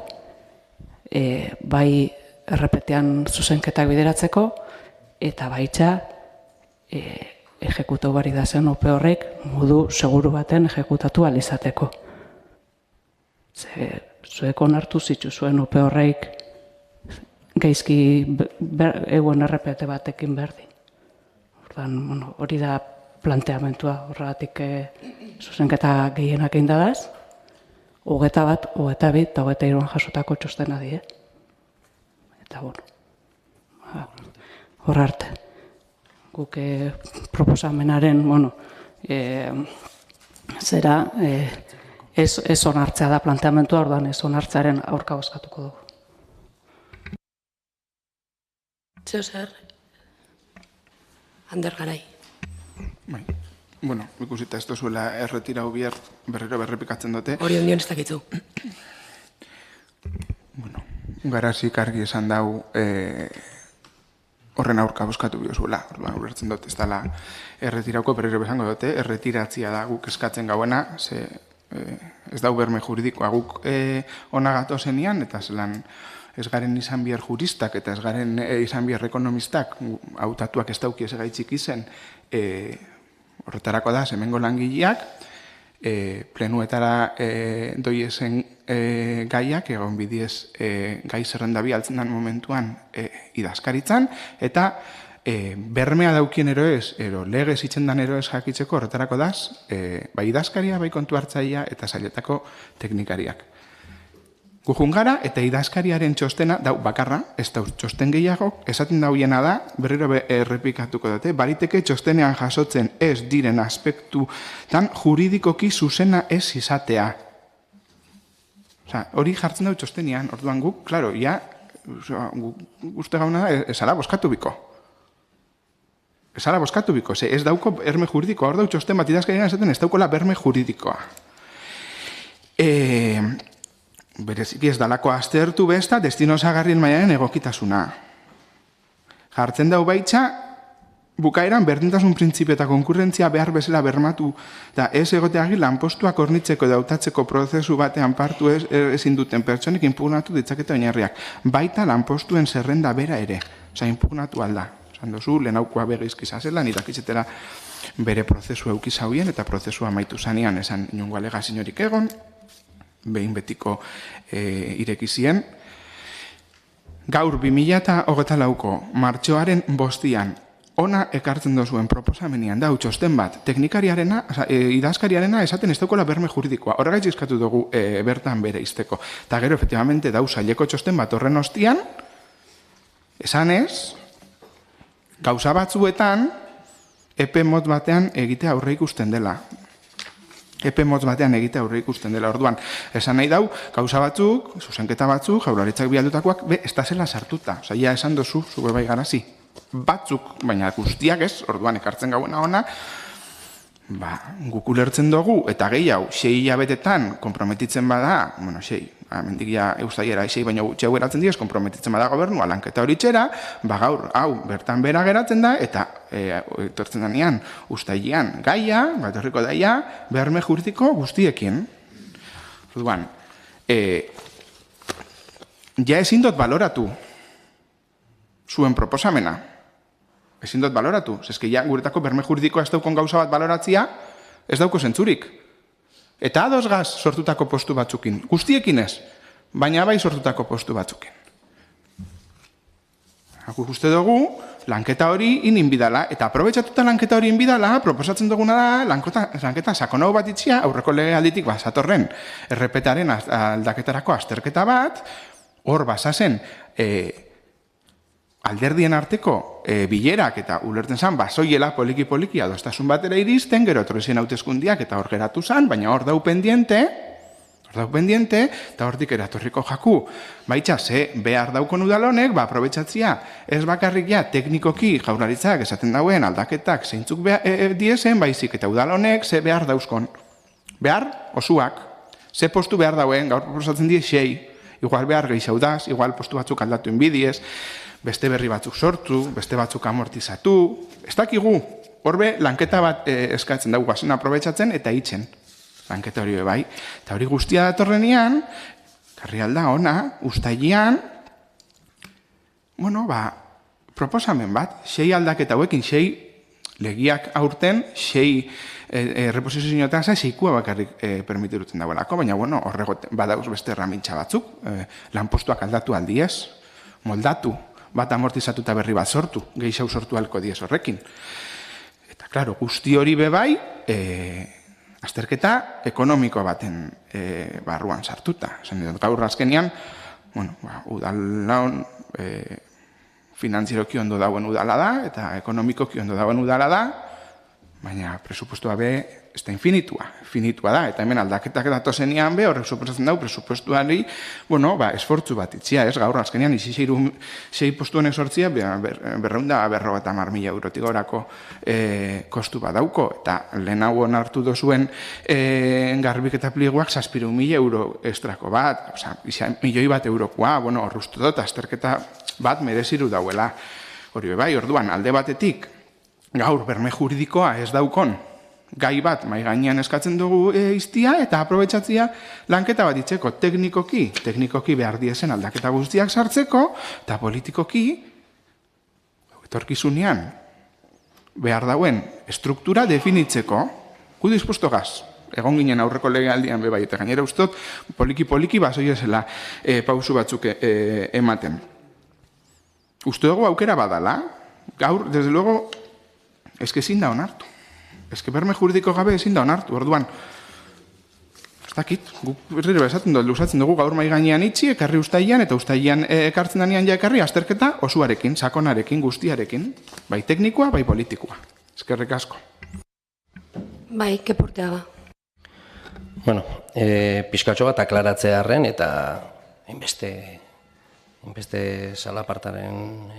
bai errepetean zuzenketak bideratzeko, eta baitza ejekutau bari da zen ope horrek modu seguru baten ejekutatu alizateko. Zuek onartu zitu zuen ope horrek gaizki egon errepete batekin berdin. Hori da planteamentua, horregatik zuzenketa gehienak egin dadaz, 21, 22 eta 23an jasotako txostena die. Eta hor arte. Guk proposamenaren, zera, ez onartzea da planteamentua, orduan ez onartzearen aurka bozkatuko dugu. Zeo zer? Ander Garai. Bai. Ikusita ez duzuela erretirau berriro berrepikatzen dute. Hori ondion ez dakitzu. Garazik argi esan dau horren aurka bozkatu biozuela. Ulertzen dut, ez dela erretirauko, berriro bezango dute, erretiratzia da guk eskatzen gauena, ez dau berme juridikoa guk ona gatozenian, eta zelan ez garen izan bihar juristak, eta ez garen izan bihar ekonomistak, hautatuak ez dauki ez gaitxik izen, horretarako da, hemengo langileak, plenuetara doiezen gaiak, egon bidiez gai zerrendabi altzen den momentuan idazkaritzan, eta bermea daukien eroez, legez itzen dan eroez jakitzeko horretarako daz, bai idazkaria, bai kontu hartzaia eta sailetako teknikariak. Gujun gara eta idazkariaren txostena dau bakarra, ez da txosten gehiago, esaten dauiena da, berriro errepikatuko dute, bariteke txostenean jasotzen ez diren aspektutan juridikoki zuzena ez izatea. Hori jartzen dau txostenean, orduan guk, klaro, uste gauna da, ezala boskatu biko. Ezala boskatu biko, ez dauko berme juridikoa, hor dau txosten bat idazkarian esaten ez daukola berme juridikoa. Bereziki ez dalako aztertu besta destino osagarrien mailaren egokitasuna. Jartzen dau baitza, bukaeran berdintasun printzipio eta konkurrentzia behar bezala bermatu eta ez egoteagi lanpostuak hornitzeko eta hautatzeko prozesu batean partu ezin duten pertsonek inpugnatu ditzaketa oinarriak. Baita lanpostuen zerrenda bera ere, inpugnatu alda. Esan dozu, lehenaukoa begizki zazelan, irakitzetela bere prozesu eukizauien eta prozesua amaitu zanean esan inongo alegaziorik egon, behin betiko irekizien. Gaur 2024ko martxoaren 5 ona ekartzen dozuen proposamenian da txosten bat, teknikariarena, idazkariarena esaten ez daukola berme juridikoa. Horregaitz eskatu dugu bertan bere izteko. Eta gero, efectivamente, dau saileko txosten bat horren ostian, esan ez, gauza batzuetan, epe motz batean egitea aurre ikusten dela. Orduan, esan nahi dau, gauza batzuk, zuzenketa batzuk, jaurlaritzak bialdutakoak, ez da zela sartuta. Ja esan dozu, zube bai garazi. Batzuk, baina guztiak ez, orduan ekartzen gauena ona, guk ulertzen dugu, eta gehiago, 6 hilabetetan konprometitzen bada, bueno, 6, mendik ja eustaiera 6 baina gutxeu geratzen diez, konprometitzen bada gobernua lanketa hori txera, gaur, hau, bertan bera geratzen da, eta etortzen danean, ustailean gaia, bat horriko daia, beharme juridiko guztiekin. Orduan, ja ezin dut baloratu zuen proposamena. Ezin dut baloratu. Zezke ja guretako berme juridikoa ez daukon gauza bat baloratzia, ez dauko zentzurik. Eta ados gaz sortutako postu batzukin. Guztiekin ez, baina bai sortutako postu batzukin. Guk uste dugu, lanketa hori inbidala, eta aprobetxatuta lanketa hori inbidala, proposatzen duguna da, lanketa sakonau bat itxia, aurreko lege alditik bazatorren errepetaren aldaketarako azterketa bat, hor bazazen alderdien arteko bilerak eta ulertzen zan, bazoiela poliki-poliki adostasun batera iristen, gero etorrezien hauteskundiak eta hor geratu zan, baina hor dau pendiente, eta hortik eratorriko jaku. Baitxa, ze behar daukon udalonek, aprobetxatzia, ez bakarrik ja teknikoki jaurlaritzak esaten dauen aldaketak zeintzuk diezen, baizik eta udalonek ze behar dauzkon. Behar, osuak, ze postu behar dauen, gaur proposatzen die 6, igual behar gehiago daz, igual postu batzuk aldatu inbidiez, beste berri batzuk sortu, beste batzuk amortizatu, ez dakigu, horbe lanketa bat eskatzen dugu guazen aprobetxatzen eta itzen. Lanketa hori bai. Eta hori guztia datorrenean, karri alda ona, ustailean, proposamen bat, 6 aldaketa hauekin, 6 legiak aurten, 6 reposizioetan 6 bakarrik permitiruten dagoelako, baina horrego badauz beste erramintza batzuk, lanpostuak aldatu aldiez, moldatu, bat amortizatuta berri bat sortu, gehiago sortu halko diez horrekin. Eta, klaro, guzti hori bebai, azterketa ekonomikoa baten barruan sartuta. Gaur azkenean, udalaun finantzieroki ondo dauen udala da, eta ekonomikoki ondo dauen udala da, baina presupuestua be, ez da infinitua da, eta hemen aldaketak datozenean be, horrek suposatzen dau, presupuestuari, esfortzu bat itxia, ez, gaur azkenean, izi 6 postuen esortzia, 250.000 eurotik gorako kostu bat dauko, eta lehen hau onartu dozuen garbiketa plieguak 700.000 euro estrako bat, oza, 1.000.000 eurokoa, hor uste dut, azterketa bat mereziru dauela. Hori bai, orduan, alde batetik, gaur berme juridikoa ez daukon, gai bat mai gainean eskatzen dugu iztia eta aprobetxatzia lanketa bat itzeko teknikoki behar diezen aldaketa guztiak sartzeko eta politikoki etorkizunean behar dauen struktura definitzeko gu dispuesto gaz. Egon ginen aurreko legealdian bebai eta gainera ustot poliki bazoiezela pausu batzuk ematen. Uste dugu aukera badala, gaur, desde luego, eske ezin da onartu. Eske berme juridiko gabe ezin da onartu, orduan. Ez dakit, guk esaten dut, luzatzen dugu gaur mai gainean itxi, ekarri ustailan, eta ustailan ekartzen danean ja ekarri, azterketa osuarekin, sakonarekin, guztiarekin, bai teknikoa, bai politikoa. Eskerrik asko. Bai, Keporteaga. Bueno, pixkatxo bat aklaratzearren eta inbeste salapartaren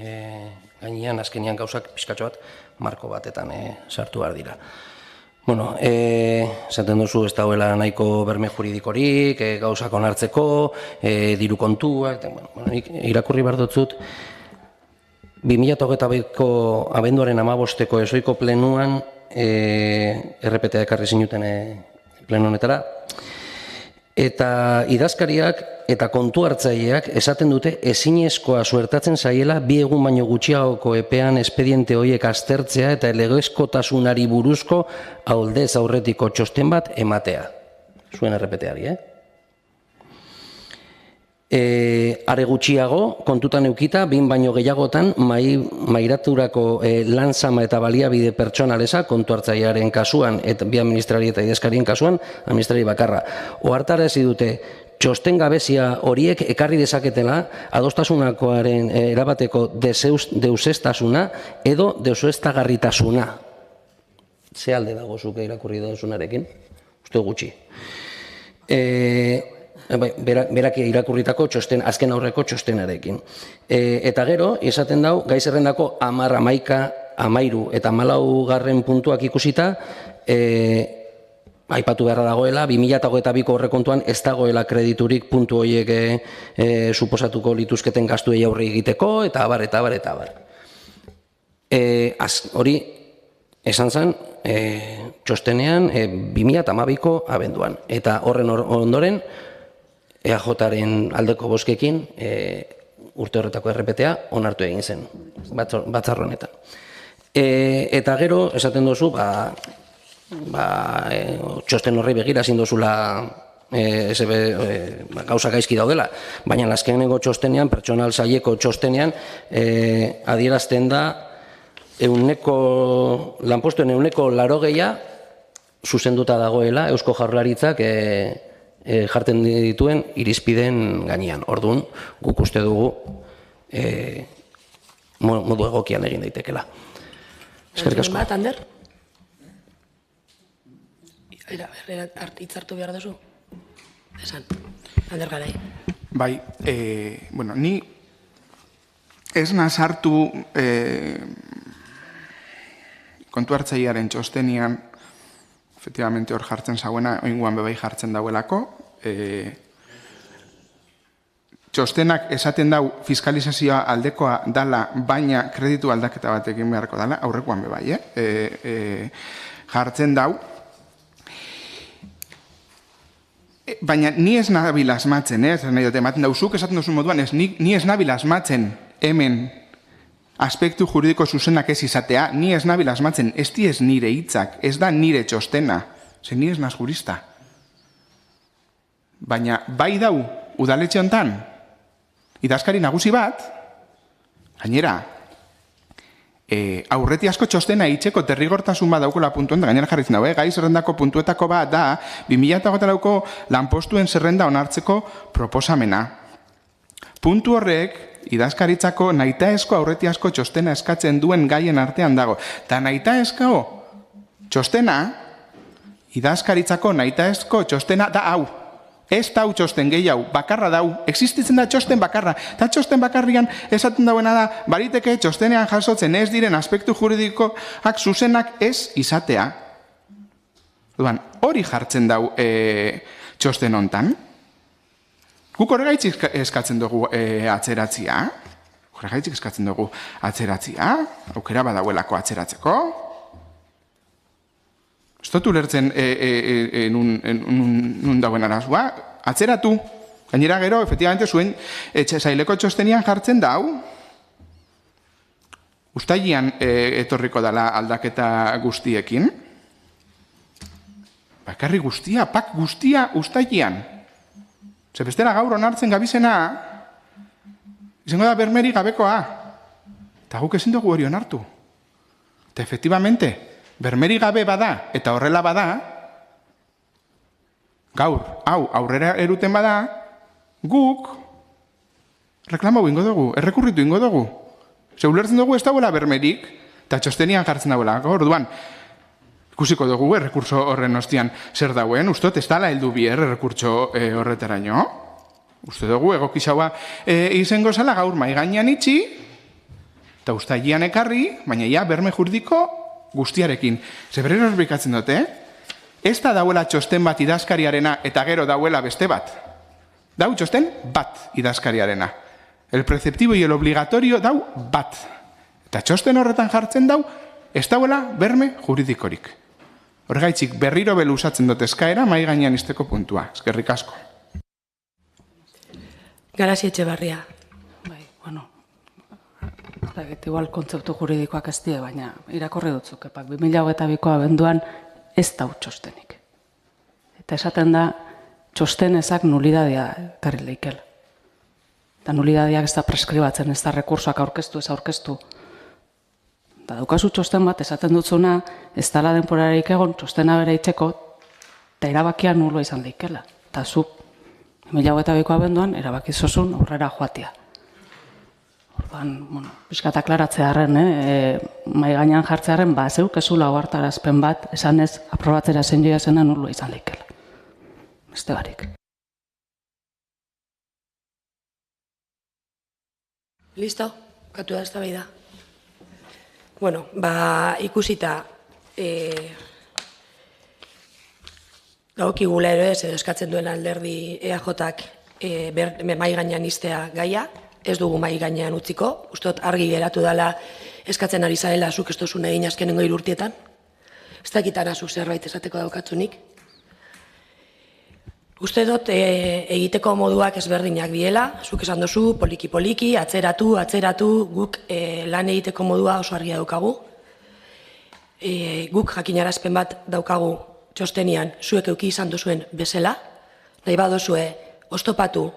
gainean, azkenean gauzak pixkatxo bat marko batetan sartu behar dira. Bueno, esaten duzu ez dauela nahiko berme juridikorik, gauzak onartzeko, diru kontua, irakurri behar dutzut, 2008ko abenduaren 15ko esoiko plenuan RPTA ekarri zinuten pleno honetara, eta idazkariak eta kontu hartzaileak esaten dute ezinezkoa suertatzen zaiela 2 egun baino gutxiagoko epean espediente horiek aztertzea eta legezkotasunari buruzko aldez aurretiko txosten bat ematea. Zuen errepeteari, Are gutxiago, kontutan eukita, 2 baino gehiagotan mairaturako lanzama eta baliabide pertsonaleza, kontu hartzailearen kasuan, eta bi administrari eta idazkarien kasuan, administrari bakarra. Ohartarazi dute, txosten gabezia horiek ekarri dezaketela adostasunakoaren erabateko deusestasuna edo deusestagarritasuna. Ze alde dago zuke irakurri dozunarekin? Uste gutxi. Berak irakurritako txosten, azken aurreko txostenarekin. Eta gero, esaten dau, gai zerrendako 10, 11, 13 eta 14 puntuak ikusita, aipatu beharra dagoela, 2022ko aurrekontuan ez dagoela krediturik puntu horiek suposatuko lituzketen gastuei aurre egiteko, eta abar. Hori, esan zen, txostenean 2012ko abenduan. Eta horren ondoren, EAJaren aldeko bozkekin urte horretako RPTA onartu egin zen, batzar honetan. Eta gero, esaten duzu, txosten horrei begira ezin duzula gauza gaizki daudela, baina azkenengo txostenean, pertsonal saileko txostenean, adierazten da lanpostuen 80% zuzenduta dagoela Eusko Jaurlaritzak jartzen dituen irizpideen gainean. Orduan, guk uste dugu modu egokian egin daitekela. Eskerrik asko. Bat, Ander? Hitzartu behar duzu? Esan, Ander Garai. Bai, ni ez nazartu kontu hartzailearen txostenian, efectivamente hor jartzen zauena, oinguan bebai jartzen dauelako. Txostenak esaten dau fiskalizazioa aldekoa dala, baina kreditu aldaketa bat egin beharko dala, aurrekoan bebai, jartzen dau. Baina ni ez nabil asmatzen, ematen dauzuk esaten duzu moduan, ni ez nabil asmatzen hemen aspektu juridiko zuzenak ez izatea, ni ez nabil asmatzen, ez diez nire hitzak, ez da nire txostena, ze ni ez naz jurista. Baina bai dau udaletxe hontan, idazkari nagusi bat, gainera, aurreti asko txostena itxeko derrigortasun bat daukola puntuen, da gainera jarritzen dago, gai zerrendako puntuetako bat da, 2008ko lanpostuen zerrenda onartzeko proposamena. Puntu horrek, idazkaritzako nahitaezko aurreti asko txostena eskatzen duen gaien artean dago. Eta nahitaezko txostena, idazkaritzako nahitaezko txostena da hau. Ez da hau txosten gehiago, bakarra da hau. Existitzen da txosten bakarra. Eta txosten bakarrian esaten dauena da, bariteke txostenean jasotzen ez diren aspektu juridikoak zuzenak ez izatea. Duan, hori jartzen dau txosten hontan. Guk horregaitzik eskatzen dugu atzeratzia. Horregaitzik eskatzen dugu atzeratzia. Aukera badauelako atzeratzeko. Ez dut ulertzen nun dauen arazua. Atzeratu. Gainera gero, efectivamente, zuen saileko txostenian jartzen dau. Uztailean etorriko dela aldaketa guztiekin. Bakarri guztia, pak guztia uztailean. Ze bestela gaur onartzen gabizena, izango da bermeri gabekoa. Eta guk ezin dugu hori onartu. Eta efectivamente, bermeri gabe bada eta horrela bada, gaur, hau, aurrera eruten bada, guk reklamau ingo dugu, errekurritu ingo dugu. Ze ulertzen dugu ez dauela bermerik, eta txostenian jartzen dauela. Orduan, ikusiko dugu errekurso horren ostian zer dauen, ustot ez dala heldu bier errekurtso horretaraino. Uste dugu egokizaua izango zala gaur maigainan itxi, eta uztailean ekarri, baina ja berme juridiko guztiarekin. Zeberero erbikatzen dute, ez da dauela txosten bat idazkariarena eta gero dauela beste bat. Dau txosten bat idazkariarena. El preceptibo y el obligatorio dau bat. Eta txosten horretan jartzen dau, ez dauela berme juridikorik. Horregaitzik berriro beluzatzen dut eskaera mai gainean izteko puntua. Eskerrik asko. Garazi Etxebarria. Bai, bueno, igual kontzeptu juridikoak ez die, baina irakorri dutzuk, epak 2022ko abenduan ez dau txostenik. Eta esaten da, txosten ezak nulidadia karri leikel. Eta nulidadiak ez da preskribatzen, ez da rekursoak aurkeztu, ez aurkeztu. Eta daukazu txosten bat, esaten dutzuna, ez dala denporarik egon, txostena bere itxeko, eta erabakia nulo izan leikela. Eta zu, 2022ko abenduan, erabaki zozun aurrera joatia. Orduan, bueno, pixkata aklaratzearen, mai gainean jartzearen, zeuk ezula ohartarazpen bat, esan ez, aprobatzera zen joia zena nulo izan leikela. Beste barik. Listo? Katu da ezta da. Bueno, ikusita gaukigula ere ez, edo eskatzen duen alderdi EAJak mai gainean iztea gaia, ez dugu mai gainean utziko, ustot argi geratu dela eskatzen ari zarela zuk ez duzun egin azkenengo 3 urteetan. Ez dakitan azuk zerbait esateko daukatzunik. Uste dut egiteko moduak ezberdinak biela, zuk esan duzu, poliki-poliki, atzeratu, guk lan egiteko modua oso argia daukagu. Guk jakinarazpen bat daukagu txostenian, zuek euki izan duzuen bezala, nahi badozue oztopatu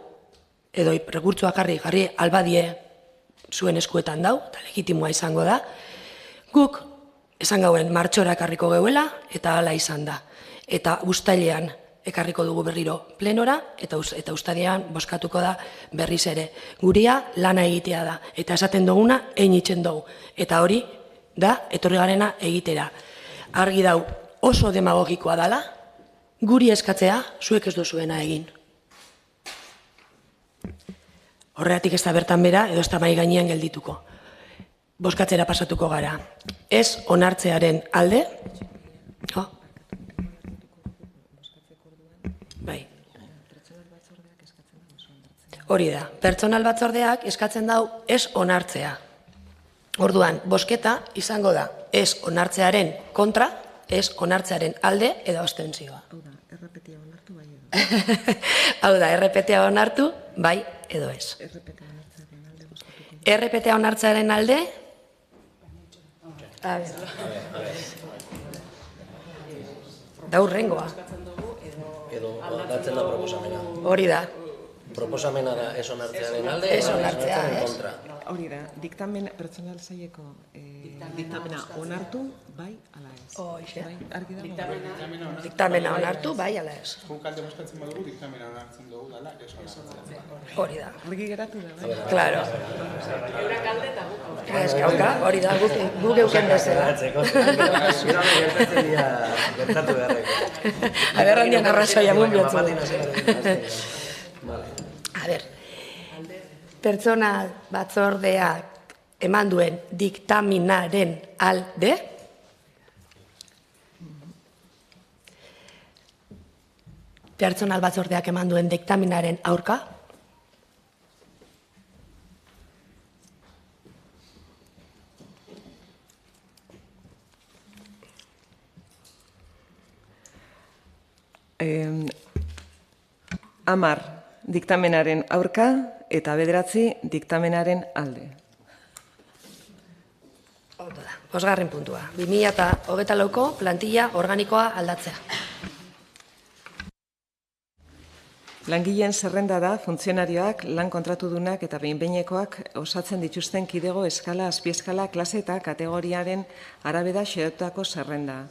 edo rekurtsoa jarri albadie zuen eskuetan dau, eta legitimoa izango da. Guk esan gauen martxora ekarriko geuela, eta hala izan da. Eta uztailean ekarriko dugu berriro plenora, eta uztailean boskatuko da berriz ere. Guria lana egitea da, eta esaten duguna egin itzen dugu. Eta hori da, etorri garena egitera. Argi dau oso demagogikoa dala, guri eskatzea, zuek ez duzuena egin. Horregatik ez da bertan bera, edo ez da mai gainean geldituko. Boskatzera pasatuko gara. Ez onartzearen alde, bai. Hori da, pertsonal batzordeak eskatzen dau ez onartzea. Orduan, bosketa izango da ez onartzearen kontra, ez onartzearen alde edo abstentzioa. Hau da, RPTA onartu, bai edo ez. RPTA onartzearen alde? Da hurrengoa. Edo aldatzen da proposamena. Hori da. Proposamena da ez onartzearen alde, Ez onartzea, ez. kontra. Hori da, diktamen pertsonal saileko diktamena onartu, bai, ala ez. Hoxe. Bai, argi dago. Diktamena onartu, bai, ala ez. Guk alde boskatzen badugu diktamena onartzen dugu dela, ez onartzea. Hori da. Argi geratu da, bai. Claro. Ez gauka, hori da, guk euken bezala. Gertatu beharreko. Agerrandian arrazoia mun bihotzu. A ber, pertsona batzordeak eman duen diktaminaren alde, pertsonal batzordeak eman duen diktaminaren aurka, Amar diktamenaren aurka eta 9 diktamenaren alde. ondo da, 5. puntua, 2024ko plantilla organikoa aldatzea. Langileen zerrenda da funtzionarioak, lan kontratudunak eta behin-behinekoak osatzen dituzten kidego eskala, azpieskala, klase eta kategoriaren arabera xedatutako zerrenda.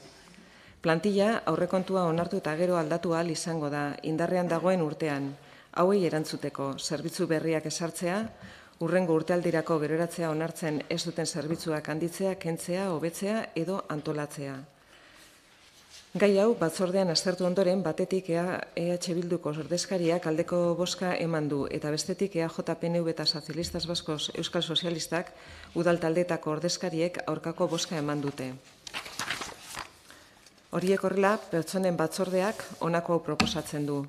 Plantilla aurrekontua onartu eta gero aldatu ahal izango da, indarrean dagoen urtean. Hauei erantzuteko, zerbitzu berriak ezartzea, hurrengo urtealdirako geroratzea onartzen ez duten zerbitzuak handitzea, kentzea, hobetzea edo antolatzea. Gai hau, batzordean aztertu ondoren, batetik EH Bilduko ordezkariak aldeko bozka eman du, eta bestetik EAJ, PNV eta Sozialistas Baskos Euskal Sozialistak udal taldeetako ordezkariek aurkako bozka eman dute. Horiek horrela, pertsonen batzordeak honako hau proposatzen du.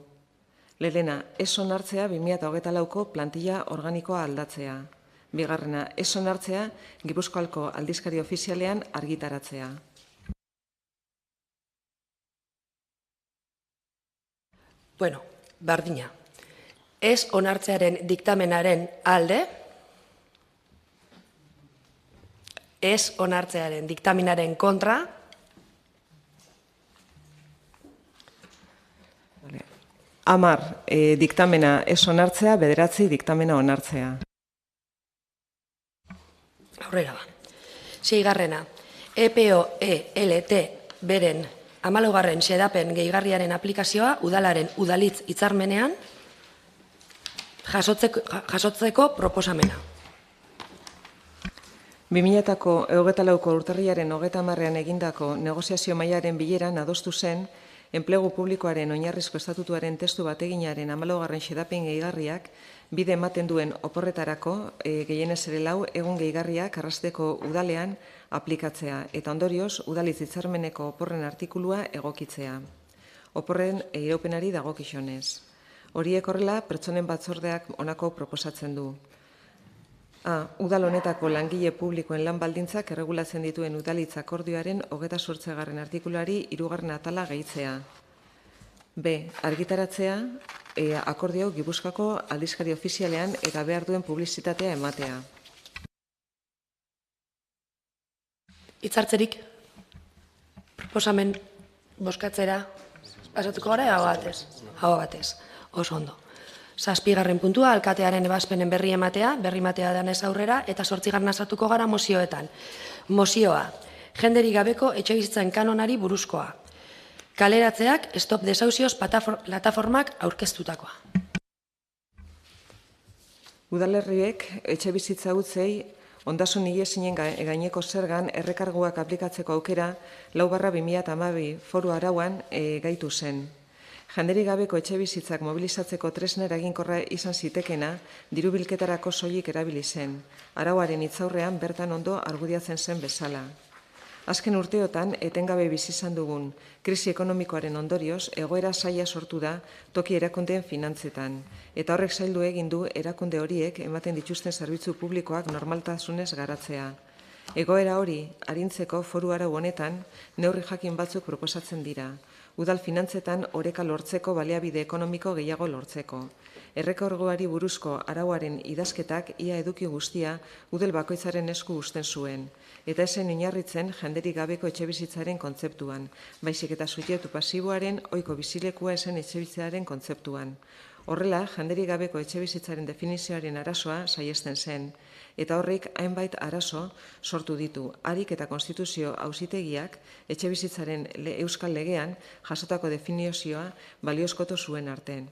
Lehena, ez onartzea 2024ko plantilla organikoa aldatzea. Bigarrena, ez onartzea Gipuzkoako aldizkari ofizialean argitaratzea. Bueno, bardina. Ez onartzearen diktamenaren alde, ez onartzearen diktamenaren kontra, Amar, diktamena ez onartzea, 9 diktamena onartzea. aurrera ba. 6. EPO-ELT beren 14. xedapen gehigarriaren aplikazioa udalaren udalitz hitzarmenean jasotzeko proposamena. 2024ko urtarrilaren 30ean egindako negoziazio mailaren bileran adostu zen enplegu publikoaren oinarrizko estatutuaren testu bateginaren 14. xedapen gehigarriak bide ematen duen oporretarako gehienez ere 4 egun gehigarriak arrasteko udalean aplikatzea eta ondorioz udalitz hitzarmeneko oporren artikulua egokitzea. Oporren iraupenari dagokionez. Horiek horrela pertsonen batzordeak honako proposatzen du. A. Udal honetako langile publikoen lan baldintzak erregulatzen dituen udalitz akordioaren 28. artikulari 3. atala gehitzea. B. Argitaratzea akordio Gipuzkoako aldizkari ofizialean eta behar duen publizitatea ematea. Hitzartzerik proposamen bozkatzera pasatuko gara hau batez. Hau batez. Oso ondo. 7. puntua, alkatearen ebazpenen berri ematea danez aurrera, eta 8. sartuko gara mozioetan. Mozioa, jenderik gabeko etxebizitzen kanonari buruzkoa. Kaleratzeak Stop Desauzioz plataformak aurkeztutakoa. Udalerriek etxebizitza hutsei ondasun higiezinen gaineko zergan errekarguak aplikatzeko aukera 4/2012 foru arauan gaitu zen. Jenderik gabeko etxebizitzak mobilizatzeko tresna eraginkorra izan zitekena diru bilketarako soilik erabili zen. Arauaren hitzaurrean bertan ondo argudiatzen zen bezala. Azken urteotan etengabe bizi izan dugun krisi ekonomikoaren ondorioz egoera zaila sortu da toki erakundeen finantzetan eta horrek zaildu egin du erakunde horiek ematen dituzten zerbitzu publikoak normaltasunez garatzea. Egoera hori arintzeko foru arau honetan neurri jakin batzuk proposatzen dira. Udal finantzetan oreka lortzeko baliabide ekonomiko gehiago lortzeko. Errekarguari buruzko arauaren idazketak ia eduki guztia udel bakoitzaren esku uzten zuen, eta esen oinarritzen jenderik gabeko etxebizitzaren kontzeptuan, baizik eta subjektu pasiboaren ohiko bizilekua esen etxebizitzaren kontzeptuan. Horrela, jenderik gabeko etxebizitzaren definizioaren arazoa saihesten zen, eta horrek hainbait arazo sortu ditu. Harik eta Konstituzio Auzitegiak etxebizitzaren euskal legean jasotako definizioa baliozkotu zuen arte.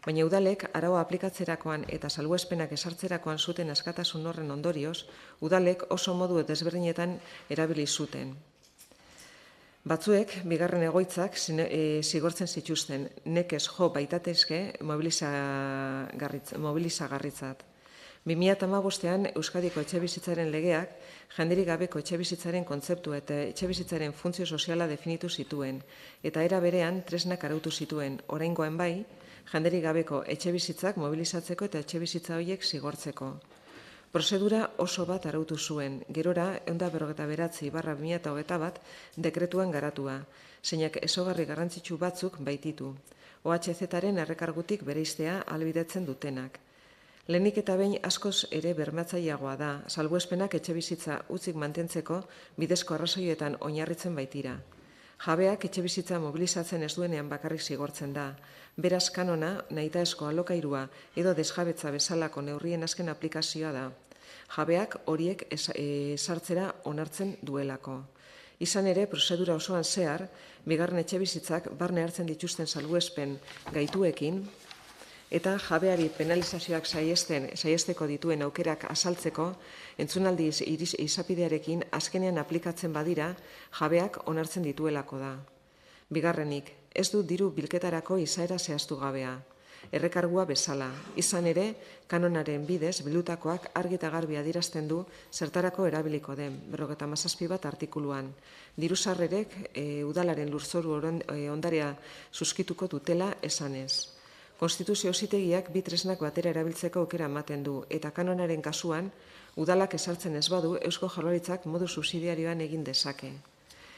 Baina udalek araua aplikatzerakoan eta salbuespenak esartzerakoan zuten askatasun horren ondorioz, udalek oso modu desberdinetan erabili zuten. Batzuek, bigarren egoitzak zigortzen zituzten, nekez jo baitatezke mobilizagarritzat. 2015an Euskadiko etxebizitzaren legeak jenderik gabeko etxebizitzaren kontzeptua eta etxebizitzaren funtzio soziala definitu zituen, eta era berean tresnak arautu zituen, oraingoan bai, jenderik gabeko etxebizitzak mobilizatzeko eta etxebizitza horiek zigortzeko. Prozedura oso bat arautu zuen, gerora 149/2021 dekretuan garatua, zeinak ezaugarri garrantzitsu batzuk baititu, OHZ-aren errekargutik bereiztea ahalbidetzen dutenak. Lehenik eta behin askoz ere bermatzaileagoa da, salbuespenak etxebizitza utzik mantentzeko bidezko arrazoietan oinarritzen baitira. Jabeak etxebizitza mobilizatzen ez duenean bakarrik zigortzen da. Beraz kanona, nahitaezko alokairua edo desjabetza bezalako neurrien azken aplikazioa da. Jabeak horiek sartzera onartzen duelako. Izan ere, prozedura osoan zehar, bigarren etxebizitzak barne hartzen dituzten salbuespen gaituekin, eta jabeari penalizazioak saiesteko dituen aukerak azaltzeko, entzunaldi izapidearekin azkenean aplikatzen badira, jabeak onartzen dituelako da. Bigarrenik, ez du diru bilketarako izaera zehaztu gabea. Errekargua bezala. Izan ere, kanonaren bidez bildutakoak argi eta garbi adierazten du zertarako erabiliko den, 57 artikuluan. Diru sarrerek udalaren lurzoru ondarea suskituko dutela esanez. Konstituzio Auzitegiak bi tresnak batera erabiltzeko aukera ematen du, eta kanonaren kasuan, udalak ezartzen ez badu, Eusko Jaurlaritzak modu subsidiarioan egin dezake.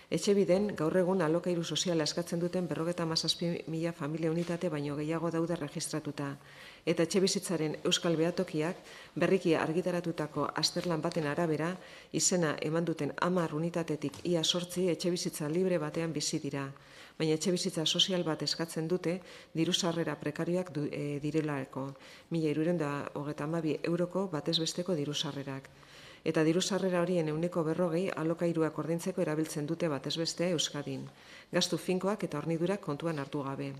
Etxebiden, gaur egun alokairu soziala eskatzen duten 57.000 familia unitate baino gehiago daude registratuta, eta etxebizitzaren euskal behatokiak berriki argitaratutako azterlan baten arabera, izena eman duten 10 unitatetik ia 8 etxebizitza libre batean bizi dira, baina etxebizitza sozial bat eskatzen dute diru sarrera prekarioak direlako, 1.332 euroko batezbesteko diru sarrerak. Eta diru sarrera horien 40% alokairuak ordaintzeko erabiltzen dute batezbeste Euskadin, gastu finkoak eta hornidurak kontuan hartu gabe.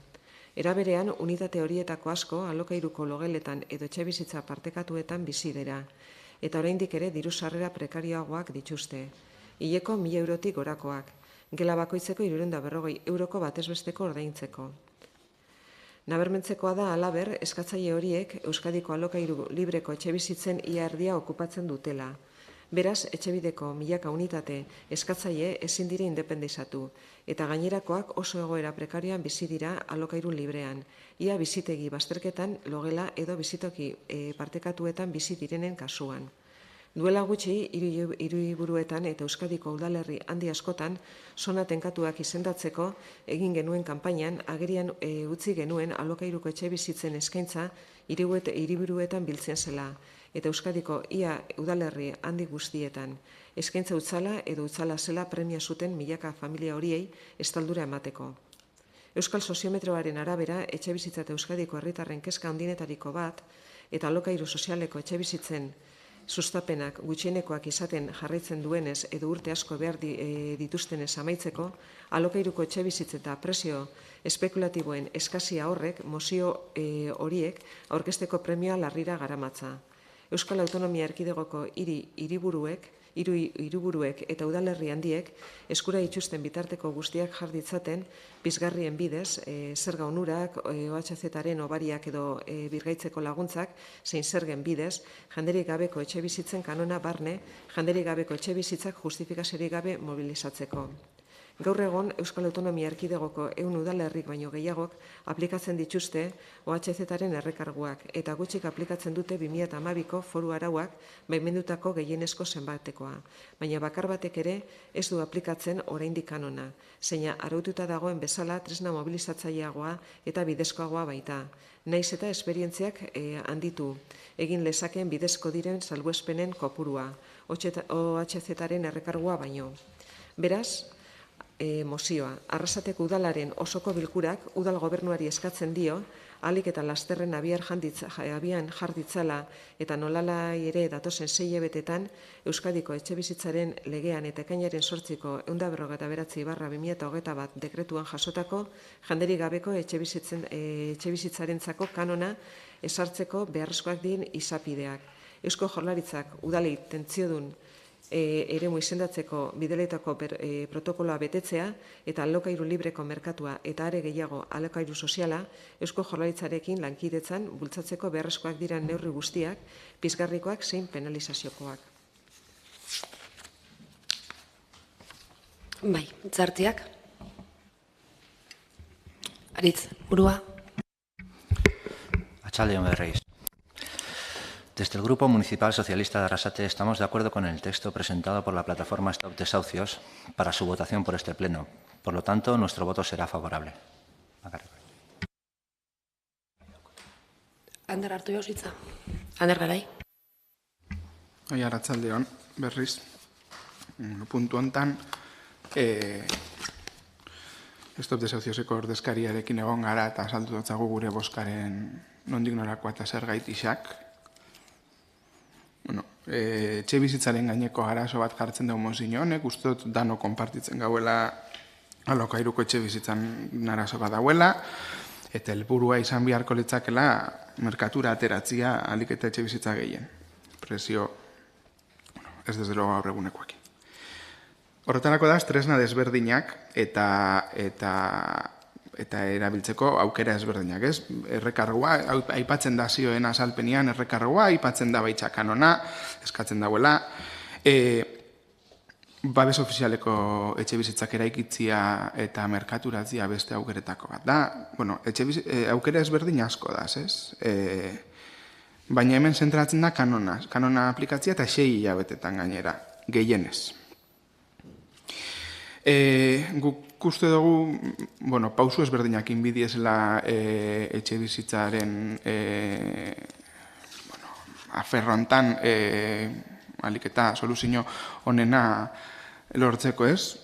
Era berean, unitate horietako asko alokairuko logeletan edo etxebizitza partekatuetan bizi dira, eta oraindik ere diru sarrera prekarioagoak dituzte. Hileko 1.000 eurotik gorakoak, gela bakoitzeko 340 euroko batezbesteko ordaintzeko. Nabarmentzekoa da halaber, eskatzaile horiek Euskadiko alokairu libreko etxebizitzen ia erdia okupatzen dutela. Beraz, etxebideko milaka unitate eskatzaile ezin dire independizatu, eta gainerakoak oso egoera prekarioan bizi dira alokairu librean, ia bizitegi bazterketan logela edo bizitoki partekatuetan bizi direnen kasuan. Duela gutxi, hiriburuetan eta Euskadiko udalerri handi askotan, zona tenkatuak izendatzeko egin genuen kanpainan agerian utzi genuen alokairuko etxebizitzen eskaintza hiriburuetan biltzen zela, eta Euskadiko ia udalerri handi guztietan eskaintza utzala edo utzala zela premia zuten milaka familia horiei estaldura emateko. Euskal Soziometroaren arabera, etxebizitza eta Euskadiko herritarren kezka handinetariko bat, eta alokairu sozialeko etxebizitzen sustapenak gutxienekoak izaten jarraitzen duenez edo urte asko behar dituztenez amaitzeko, alokairuko etxebizitza eta presio espekulatiboen eskazia horrek, mozio horiek aurkezteko premioa larrira garamatza. Euskal Autonomia Erkidegoko hiriburuek eta udalerri handiek eskura dituzten bitarteko guztiak jar ditzaten pizgarrien bidez, zerga onurak, OHZ-aren obariak edo birgaitzeko laguntzak, zein zergen bidez, jenderik gabeko etxebizitzen kanona barne, jenderik gabeko etxebizitzak justifikaziorik gabe mobilizatzeko. Gaur egon, Euskal Autonomia Erkidegoko 100 udalerrik baino gehiagok aplikatzen dituzte OHZ-aren errekarguak, eta gutxik aplikatzen dute 2012ko foru arauak baimendutako gehienezko zenbatekoa. Baina bakar batek ere ez du aplikatzen oraindik kanona, zeina araututa dagoen bezala tresna mobilizatzaileagoa eta bidezkoagoa baita. Naiz eta esperientziak handitu, egin lezakeen bidezko diren salbuespenen kopurua, OHZ-aren errekargua baino. Beraz, Mozioa. Arrasateko udalaren osoko bilkurak udal gobernuari eskatzen dio, ahalik eta lasterren abian jarditzala eta nolalai ere datozen 6 hilabetetan Euskadiko etxebizitzaren legean eta ekainaren 8ko 199/2021 dekretuan jasotako janderik gabeko etxebizitzarentzako kanona ezartzeko beharrezkoak diren izapideak. Eusko Jaurlaritzak udalei tentziodun eremu izendatzeko bideleetako protokoloa betetzea eta alokairu libreko merkatua eta are gehiago alokairu soziala Eusko Jaurlaritzarekin lankidetzan bultzatzeko beharrezkoak dira neurri guztiak, pizgarrikoak zein penalizaziokoak. Bai, Txartiak. Aritz, burua. Atxaldeon berriz. Desde el Grupo Municipal Socialista de Arrasate estamos de acuerdo con el texto presentado por la plataforma Stop Desahucios para su votación por este pleno. Por lo tanto, nuestro voto será favorable. Ander hartu jauzitza. Ander Garai. Arratsaldeon berriz. Puntu hontan, Stop Desahucioseko ordezkariarekin egon gara eta azaldu dutzagu gure bozkaren nondik norakoa eta zer gaitixak. Etxe bizitzaren gaineko arazo bat jartzen da mozio honek, uste dut dano konpartitzen gauela alokairuko etxe bizitzan arazo bat dauela, eta helburua izan beharko litzakela merkatura ateratzia ahalik eta etxe bizitza gehien. Prezio, ez desde luego gaur egunekoekin. Horretarako da, tresna desberdinak eta erabiltzeko aukera ezberdinak, ez? Errekargoa, aipatzen da zioen azalpenian, errekargoa, aipatzen da baitza kanona, eskatzen dauela. Babes ofizialeko etxe bizitzak eraikitzia eta merkaturatzia beste aukeretako bat da. Bueno, aukera ezberdin asko da, ez? Baina hemen zentratzen da kanona aplikatzia eta 6 hilabetetan gainera, gehienez. Guk uste dugu, pausu ezberdinak inbidiezela etxe bizitzaren aferrontan alik eta soluzio honena lortzeko, ez?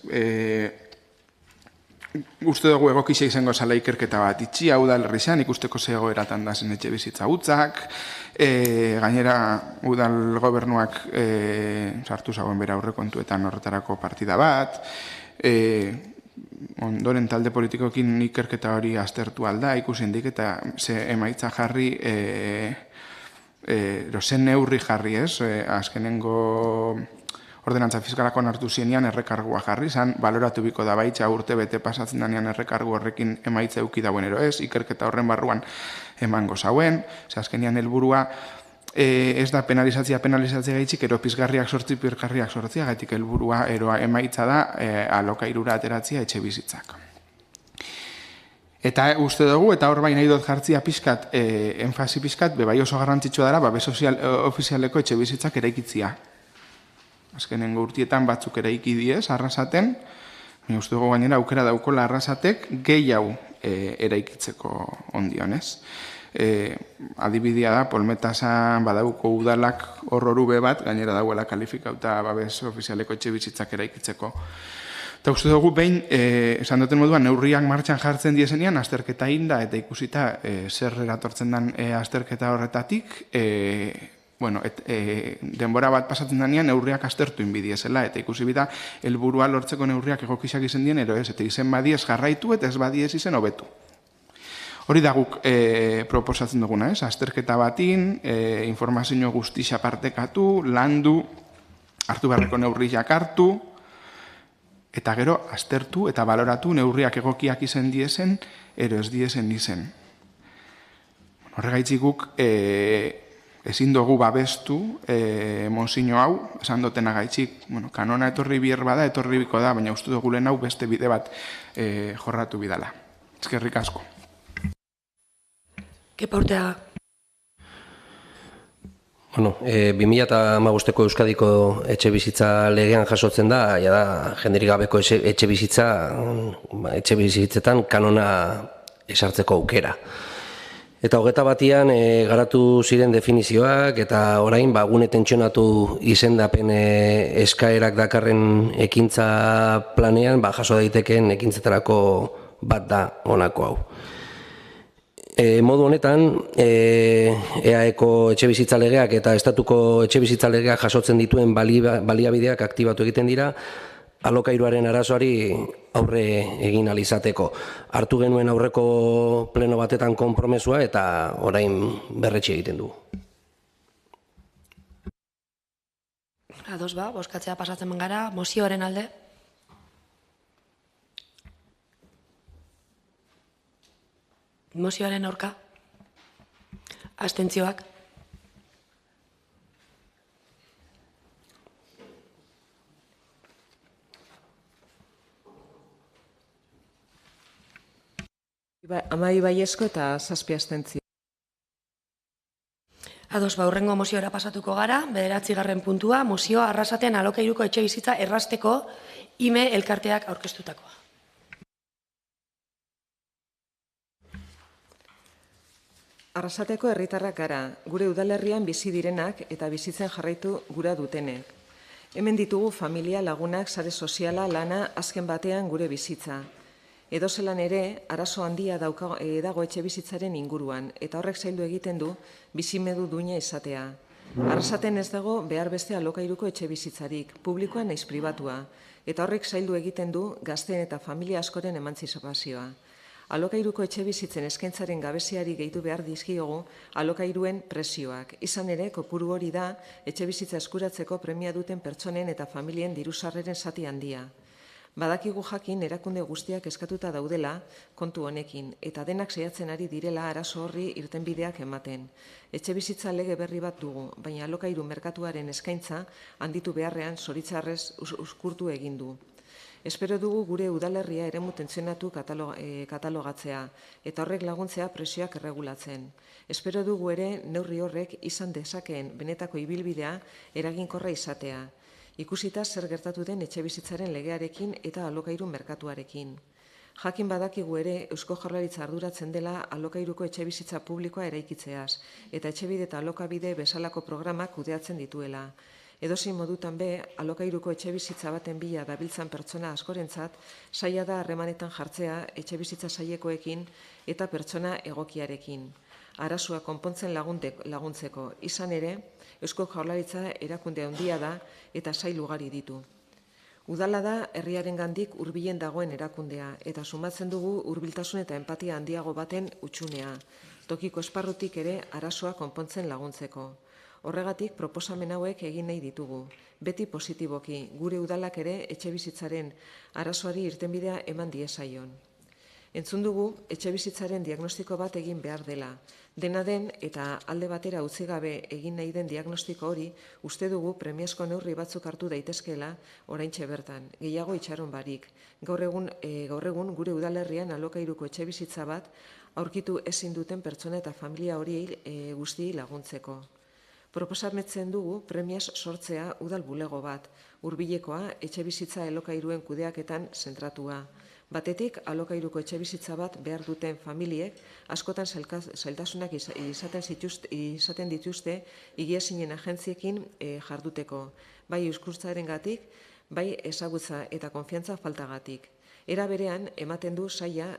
Uste dugu egokixa izango zala ikerketa bat itxia udalerrizan, ikusteko zego eratan da zen etxe bizitza hutzak, gainera udal gobernuak sartu zagoen bera aurrekontuetan horretarako partida bat, ondoren talde politikoekin ikerketa hori aztertu alda, ikusendik eta ze emaitza jarri, zen neurri jarri ez, azkenengo ordenantza fiskalakoan hartu zienean errekargua jarri, zan baloratu biko da baitza urte bete pasatzen danean errekargu horrekin emaitza euki dauen ero ez, ikerketa horren barruan emango zauen, azkenean helburua ez da penalizatzia gaitzik, ero pizgarriak sortzi, pirgarriak sortzia, gaitik helburua eroa emaitza da alokairura ateratzia etxe bizitzak. Eta uste dugu, eta hor baina idot jartzia pizkat, enfasi pizkat, bebai oso garrantzitsua dara, babes ofizialeko etxe bizitzak eraikitzia. Azkenengo urtietan batzuk eraiki diez, Arrasaten, uste dugu gainera aukera daukola Arrasatek gehiago eraikitzeko ondionez. Adibidea da, Polmetasan badauko udalak horrorube bat, gainera dauela kalifikauta babes ofizialeko etxe bizitzak eraikitzeko. Eta uste dugu behin, esan duten moduan, neurriak martxan jartzen diezenean, azterketa inda eta ikusita zer eratortzen den azterketa horretatik, denbora bat pasatzen denean neurriak aztertu inbidiezela, eta ikusi bida helburua lortzeko neurriak egokisak izen dien, ero ez, eta izen badiez jarraitu eta ez badiez izen hobetu. Hori da guk proposatzen duguna, ez? Azterketa batin, informazio guztixa partekatu, landu, hartu beharreko neurriak hartu, eta gero aztertu eta baloratu neurriak egokiak izen diezen, ero ez diezen izen. Horregaitzik guk ezin dugu babestu mozio hau, esan dutena gaitzik, kanona etorri bier bada, etorri biko da, baina uste dugu lehen hau beste bide bat jorratu bidala. Eskerrik asko. Kepa Urteaga. 2015ko Euskadiko etxe bizitza legean jasotzen da, jenderik gabeko etxe bizitzetan kanona esartzeko aukera. Eta 21 garatu ziren definizioak eta orain gune tentsionatu izendapen eskaerak dakarren ekintza planean jaso daitekeen ekintzetarako bat da honako hau. Modu honetan, EAEko etxebizitza legeak eta estatuko etxebizitza legeak jasotzen dituen baliabideak aktibatu egiten dira, alokairuaren arazoari aurre egin ahal izateko. Hartu genuen aurreko pleno batetan konpromesua eta orain berretsi egiten dugu. Ados bozkatzea pasatzen gara, mozioaren alde. Mozioaren aurka. Abstentzioak. Amai baiezko eta 7 abstentzio. Ados hurrengo moziora pasatuko gara, 9. puntua, mozioa Arrasaten alokairuko etxebizitza errazteko IME elkarteak aurkeztutakoa. Arrasateko herritarrak gara, gure udalerrian bizi direnak eta bizitzen jarraitu gura dutenek. Hemen ditugu familia, lagunak, sare soziala, lana, azken batean gure bizitza. Edozelan ere, arazo handia dago etxe bizitzaren inguruan, eta horrek zaildu egiten du bizimedu duina izatea. Arrasaten ez dago behar beste alokairuko etxe bizitzarik, publikoa naiz pribatua, eta horrek zaildu egiten du gazteen eta familia askoren emantzipazioa. Alokairuko etxe bizitzen eskaintzaren gabeziari gehitu behar dizkiogu alokairuen presioak. Izan ere, kopuru hori da etxe bizitza eskuratzeko premia duten pertsonen eta familien diru-sarreren zati handia. Badakigu jakin erakunde guztiak eskatuta daudela kontu honekin, eta denak saiatzen ari direla arazo horri irtenbideak ematen. Etxe bizitza lege berri bat dugu, baina alokairu merkatuaren eskaintza handitu beharrean zoritzarrez uzkurtu egin du. Espero dugu gure udalerria eremu tentsionatu katalogatzea, eta horrek laguntzea presioak erregulatzen. Espero dugu ere neurri horrek izan dezakeen benetako ibilbidea eraginkorra izatea. Ikusita zer gertatu den etxebizitzaren legearekin eta alokairu merkatuarekin. Jakin badakigu ere Eusko Jaurlaritza arduratzen dela alokairuko etxebizitza publikoa eraikitzeaz, eta etxebide eta alokabide bezalako programak kudeatzen dituela. Edozein modutan be, alokairuko etxebizitza baten bila dabiltzan pertsona askorentzat, zaila da harremanetan jartzea etxebizitza sailekoekin eta pertsona egokiarekin. Arazoa konpontzen laguntzeko, izan ere, Eusko Jaurlaritza erakunde handia da eta sail ugari ditu. Udala da herriarengandik hurbilen dagoen erakundea eta sumatzen dugu hurbiltasun eta enpatia handiago baten hutsunea, tokiko esparrutik ere arazoa konpontzen laguntzeko. Horregatik proposamen hauek egin nahi ditugu, beti positiboki, gure udalak ere etxebizitzaren arazoari irtenbidea eman diezaion. Entzun dugu, etxebizitzaren diagnostiko bat egin behar dela. Dena den eta alde batera utzi gabe egin nahi den diagnostiko hori, uste dugu premiazko neurri batzuk hartu daitezkeela oraintxe bertan, gehiago itxaron barik. Gaur egun gure udalerrian alokairuko etxebizitza bat aurkitu ezin duten pertsona eta familia horiei guztiei laguntzeko. Proposametzen dugu premiaz sortzea udal bulego bat, hurbilekoa etxebizitza alokairuen kudeaketan zentratua. Batetik, alokairuko etxebizitza bat behar duten familiek askotan zailtasunak izaten dituzte higiezinen agentziekin jarduteko, bai euskuntzarengatik, bai ezagutza eta konfiantza faltagatik. Era berean ematen du zaila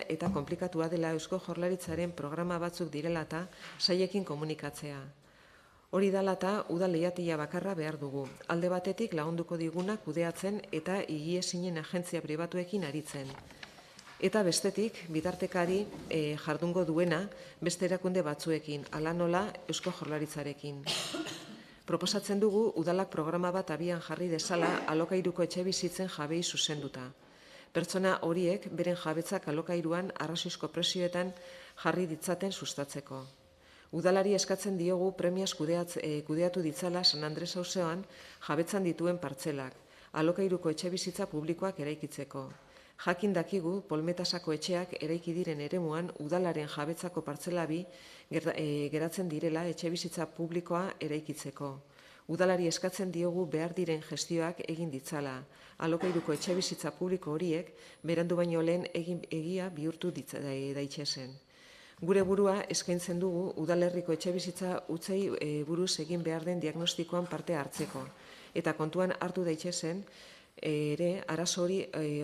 eta konplikatua dela Eusko Jaurlaritzaren programa batzuk direla eta zailekin komunikatzea. Hori dela eta udal leihatila bakarra behar dugu. Alde batetik lagunduko diguna kudeatzen eta higiezinen agentzia pribatuekin aritzen. Eta bestetik, bitartekari jardungo duena beste erakunde batzuekin, hala nola Eusko Jaurlaritzarekin. Proposatzen dugu udalak programa bat abian jarri dezala alokairuko etxebizitzen jabei zuzenduta. Pertsona horiek beren jabetzak alokairuan arrazoizko presioetan jarri ditzaten sustatzeko. Udalari eskatzen diogu premiaz kudeatu ditzala San Andres auzoan jabetzan dituen partzelak, alokairuko etxebizitza publikoak eraikitzeko. Jakin dakigu Polmetasako etxeak eraiki diren eremuan udalaren jabetzako partzela bi geratzen direla etxebizitza publikoa eraikitzeko. Udalari eskatzen diogu behar diren gestioak egin ditzala. Alokairuko etxebizitza publiko horiek berandu baino lehen egia bihurtu daitzezen. Gure burua eskaintzen dugu udalerriko etxebizitza hutsei buruz egin behar den diagnostikoan parte hartzeko. Eta kontuan hartu daitzezen ere arazo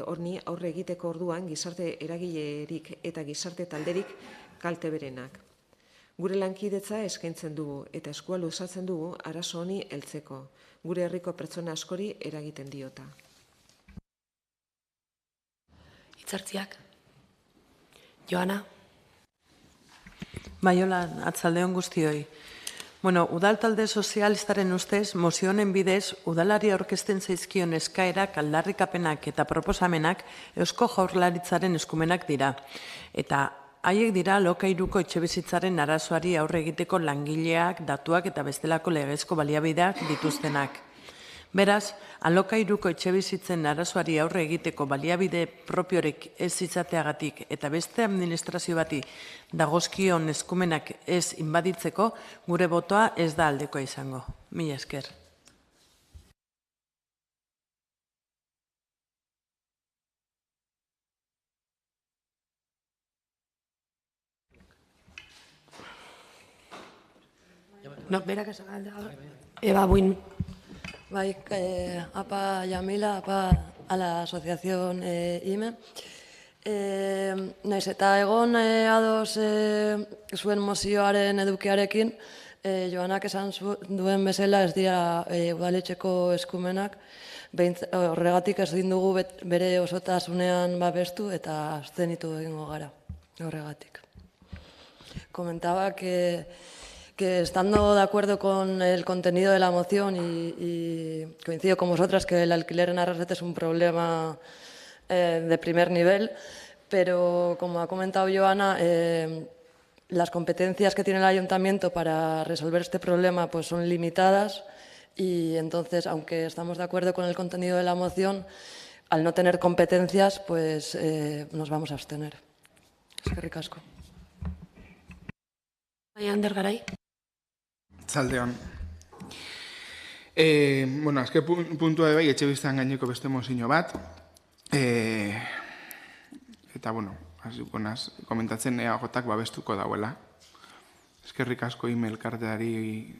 honi aurre egiteko orduan gizarte eragilerik eta gizarte talderik kalte berenak. Gure lankidetza eskaintzen dugu eta eskua luzatzen dugu arazo honi heltzeko. Gure herriko pertsona askori eragiten diota. Hitzartziak. Joana. Maiola, atzaldeon guztioi. Udal talde sozialistaren ustez, mozio honen bidez, udalari aurkezten zaizkion eskaerak, aldarrikapenak eta proposamenak Eusko Jaurlaritzaren eskumenak dira. Eta haiek dira alokairuko etxebizitzaren arazoari aurre egiteko langileak, datuak eta bestelako legezko baliabideak dituztenak. Beraz, alokairuko etxebizitzen arazoari aurre egiteko baliabide propiorek ez izateagatik eta beste administrazio bati dagozkion eskumenak ez inbaditzeko, gure botoa ez da aldekoa izango. Mila esker. Berak esan alde. Eba Buin. Bai, apa Yamila, apa a la asociación IME. Naiz eta egon ados zuen mozioaren edukiarekin, Joanak esan duen bezala ez dira udaletxeko eskumenak, horregatik ez dugu bere osotasunean babestu eta abstenitu egingo gara, horregatik. Comentaba que estando de acuerdo con el contenido de la moción y coincido con vosotras que el alquiler en Arrasate es un problema de primer nivel, pero como ha comentado Joana, las competencias que tiene el ayuntamiento para resolver este problema pues son limitadas y entonces, aunque estamos de acuerdo con el contenido de la moción, al no tener competencias, pues nos vamos a abstener. Eskerrik asko. Ander Garay. Zaldeon. Azke puntua bai, etxe biztan gaineko beste mozio bat. Eta, komentatzen EAJak babestuko dauela. Eskerrik asko email karteari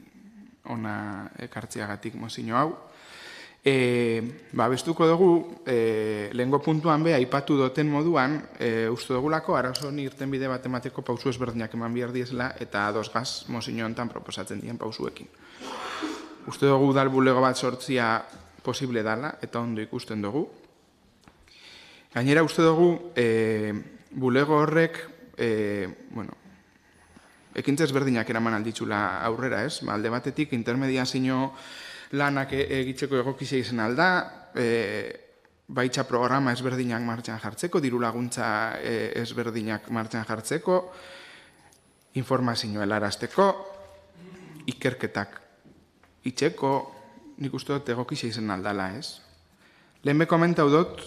ona ekartziagatik mozio hau. Babestuko dugu, lehengo puntuan be, aipatu doten moduan, uste dugulako, arazo honi irtenbide bat emateko pausu ezberdinak eman behar diezela, eta adosgaz mozio hontan proposatzen dien pausuekin. Uste dugu udal bulego bat sortzia posible dala, eta ondo ikusten dugu. Gainera, uste dugu, bulego horrek, ekintza ezberdinak eraman alditzula aurrera, ez? Alde batetik, intermediazio lanak egitzeko egokizia izan alda, baitza programa ezberdinak martxan jartzeko, diru laguntza ezberdinak martxan jartzeko, informazioa helarazteko, ikerketak itxeko, nik uste dut egokizia izan aldala, ez? Lehen komentau dut,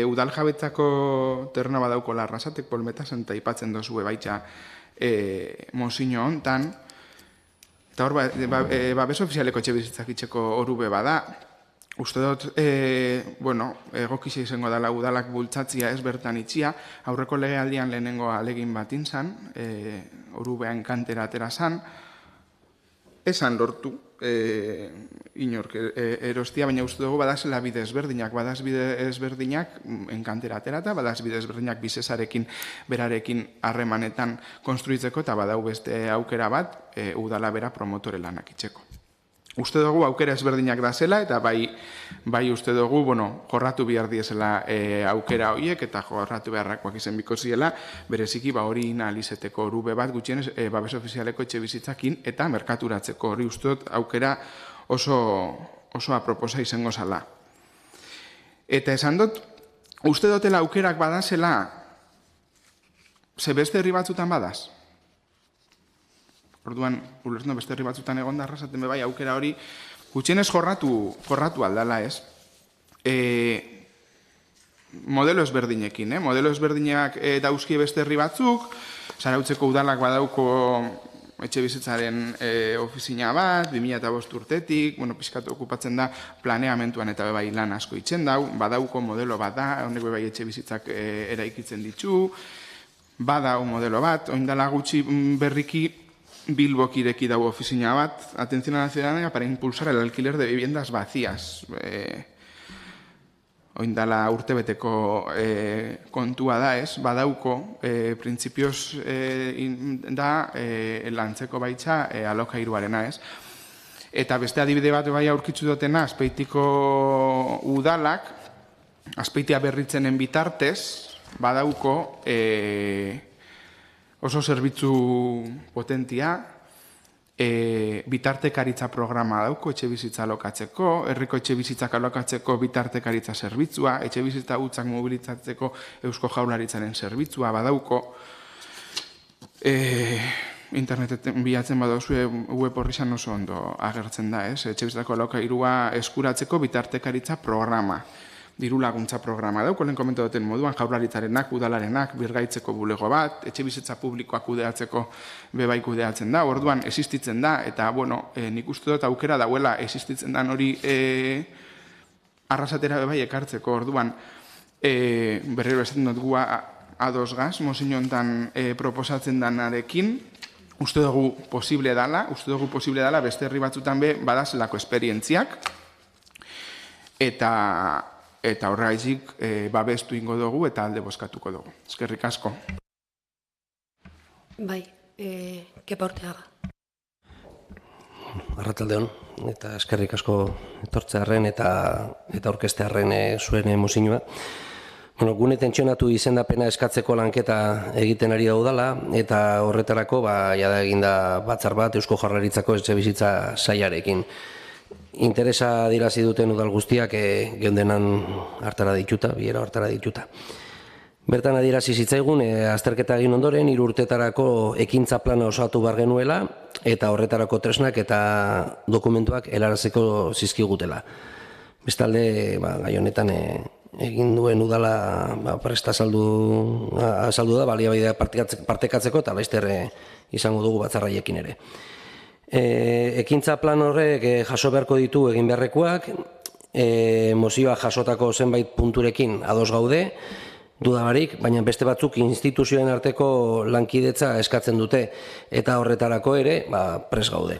udal jabetzako terreno badauko Arrasatek polmetasen eta ipatzen dozue baitza mozio hontan, eta hor, babes ofizialeko etxe bizitzak itxeko orube bada. Uste dut, egokizia izango dela udalak bultzatzia ez bertan itxia, aurreko legealdian lehenengo alegin bat inzan, orubean kantera atera zan, esan lortu, inork erostia, baina uste dugu badazela bide ezberdinak, badaz bide ezberdinak enkantera aterata, badaz bide ezberdinak bizesarekin, berarekin harremanetan konstruitzeko, eta badau beste aukera bat, udala bera promotore lanak itxeko. Uste dugu aukera ezberdinak da zela, eta bai uste dugu, jorratu behar diezela aukera horiek, eta jorratu beharrakoak izen biko ziela, bereziki hori analizeteko orube bat gutxienez babes ofizialeko etxe bizitzakin, eta merkaturatzeko hori uste dut aukera oso aproposa izango zala. Eta esan dut, uste dutela aukerak badazela, ze beste herri batzutan badaz? Orduan, ulertzen beste herri batzutan egon da Arrasaten bai aukera hori gutxienez jorratu aldala, ez? Modelo ezberdinekin, modelo ezberdinak dauzkie beste herri batzuk, Zarautzeko udalak badauko etxe bizitzaren ofizina bat, 2005 urtetik, pixkat okupatzen da planeamentuan eta bai lan asko itzen dau, badauko modelo bat da, honek bai etxe bizitzak eraikitzen ditu, badau modelo bat, oindala gutxi berriki Bilbok ireki dago ofizina bat, atención a la ciudadanía para impulsar el alquiler de viviendas vacías. Oindala urtebeteko kontua da ez, badauko, printzipioz da lantzeko baitza alokairuarena ez. Eta beste adibide bat bai aurkitzu dutena, Azpeitiko udalak, Azpeitia berritzenen bitartez, badauko oso zerbitzu potentia, bitartekaritza programa dauko etxe bizitza alokatzeko, herriko etxe bizitzak alokatzeko bitartekaritza zerbitzua, etxe bizitza hutzak mobilizatzeko Eusko Jaurlaritzaren zerbitzua badauko, internetetan bilatzen badauzu web horrizan oso ondo agertzen da, etxe bizitzako alokairua eskuratzeko bitartekaritza programa. Diru laguntza programa dauko, lehen komentu duten moduan, Jaurlaritzarenak, udalarenak, birgaitzeko bulego bat, etxe bizitza publikoak kudeatzeko bebai kudeatzen da, orduan existitzen da, eta, nik uste dut aukera dauela existitzen da hori arrasatera bebai ekartzeko, orduan, berriro esaten dut gua ados gaz, mozinontan proposatzen danarekin, uste dugu posible dala, beste herri batzutan be, badazelako esperientziak, eta horregatik babestu ingo dugu eta alde bozkatuko dugu. Eskerrik asko. Bai, Kepa Urteaga. Arratsaldeon, eta eskerrik asko etortzearren eta aurkeztearren zuen mozioa. Gune tentsionatu izendapena eskatzeko lanketa egiten ari daudala, eta horretarako jada eginda batzar bat Eusko Jaurlaritzako etxebizitza sailarekin. Interesa adirazi duten udal guztiak geundenan hartara dituta, bilera hartara dituta. Bertan adirazi zitzaigun, azterketa egin ondoren, 3 urtetarako ekintza plana osatu bar genuela, eta horretarako tresnak eta dokumentuak helaraziko zizkigutela. Bestalde, gai honetan egin duen udala presta azaldu da, baliabidea partekatzeko, eta laizter izango dugu batzarraiekin ere. Ekintza plan horrek jaso beharko ditu egin beharrekoak, mozioa jasotako zenbait punturekin ados gaude, dudabarik, baina beste batzuk instituzioen arteko lankidetza eskatzen dute, eta horretarako ere pres gaude.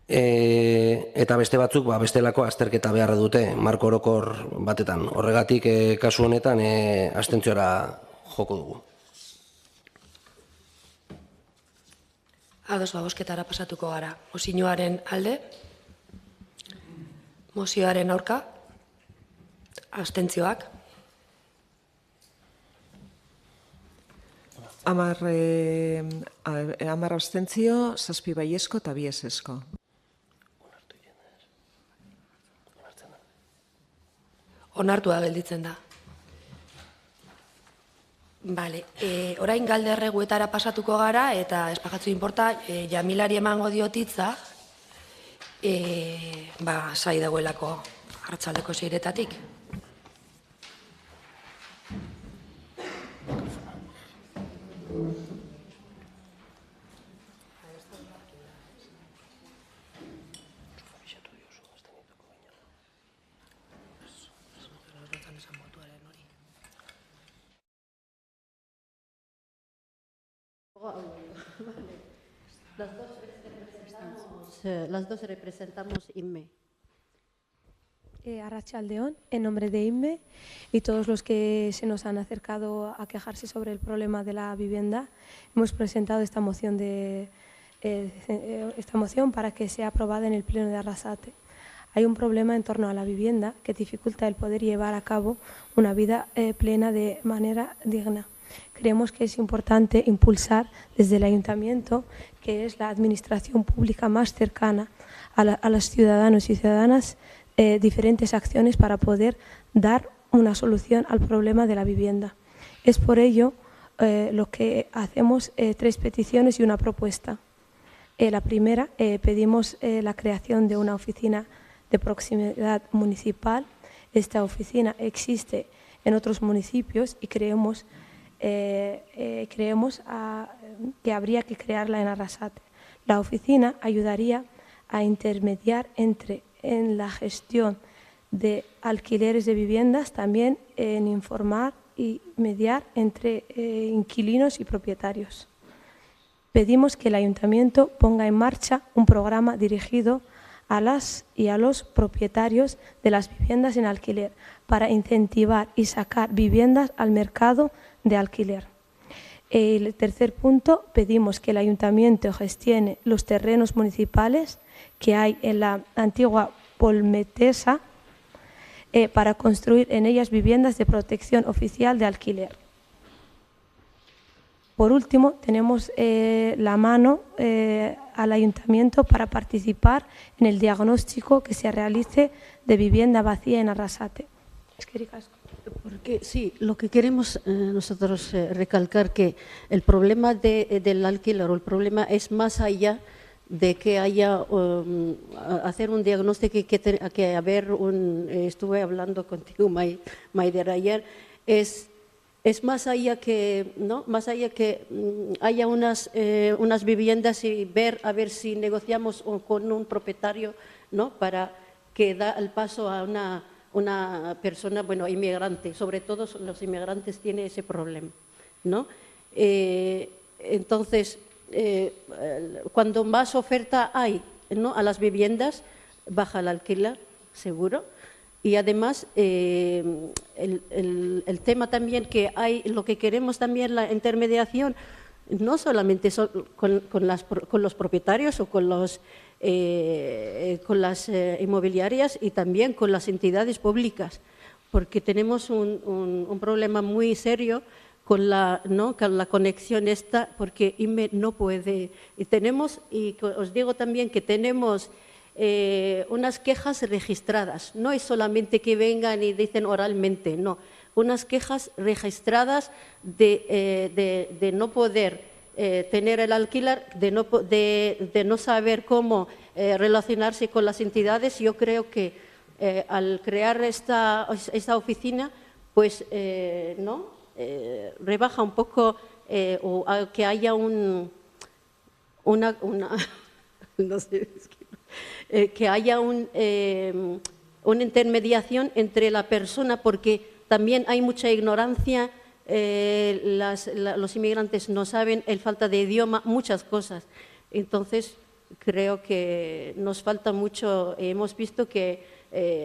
Eta beste batzuk bestelako azterketa beharra dute, marko orokor batetan. Horregatik, kasu honetan, abstentziora joko dugu. Ados bozketara pasatuko gara. Mozioaren alde, mozioaren aurka, abstentzioak. 10 abstentzio, 7 baiezko eta 2 ezezko. Onartua gelditzen da. Bale, orain galderreguetara pasatuko gara, eta espajatzu inporta, Jamilari emango diotitza, zai dagoelako hartzaldeko 6-etatik. Las dos representamos INME. Arratsaldeon, en nombre de INME y todos los que se nos han acercado a quejarse sobre el problema de la vivienda, hemos presentado esta moción para que sea aprobada en el Pleno de Arrasate. Hay un problema en torno a la vivienda que dificulta el poder llevar a cabo una vida plena de manera digna. Creemos que es importante impulsar desde el Ayuntamiento, que es la administración pública más cercana a los ciudadanos y ciudadanas, diferentes acciones para poder dar una solución al problema de la vivienda. Es por ello lo que hacemos 3 peticiones y una propuesta. La primera, pedimos la creación de una oficina de proximidad municipal. Esta oficina existe en otros municipios y creemos que habría que crearla en Arrasate. La oficina ayudaría a intermediar en la gestión de alquileres de viviendas, también en informar y mediar entre inquilinos y propietarios. Pedimos que el Ayuntamiento ponga en marcha un programa dirigido a las y a los propietarios de las viviendas en alquiler para incentivar y sacar viviendas al mercado de alquiler. El tercer punto, pedimos que el Ayuntamiento gestione los terrenos municipales que hay en la antigua Polmetesa para construir en ellas viviendas de protección oficial de alquiler. Por último, tenemos la mano al Ayuntamiento para participar en el diagnóstico que se realice de vivienda vacía en Arrasate. Porque sí, lo que queremos nosotros recalcar que el problema del alquiler, o el problema es más allá de que haya hacer un diagnóstico que haber estuve hablando contigo, Maider, ayer, es más allá que, ¿no? Más allá que haya unas viviendas y ver a ver si negociamos con un propietario, ¿no? Para que da el paso a una persona, bueno, inmigrante, sobre todo los inmigrantes tienen ese problema, ¿no? Entonces, cuando más oferta hay, ¿no? A las viviendas, baja el alquiler, seguro. Y además, el tema también que hay, lo que queremos también, la intermediación, no solamente con los propietarios o con las inmobiliarias y también con las entidades públicas, porque tenemos un problema muy serio con la conexión esta, porque IME no puede. Y os digo también que tenemos unas quejas registradas, no es solamente que vengan y dicen oralmente, no, unas quejas registradas de no poder tener el alquiler, de no saber cómo relacionarse con las entidades. Yo creo que al crear esta oficina, pues rebaja un poco o que haya una no sé, que haya una intermediación entre la persona, porque también hay mucha ignorancia, los inmigrantes no saben, el falta de idioma, muchas cosas. Entonces, creo que nos falta mucho. Hemos visto que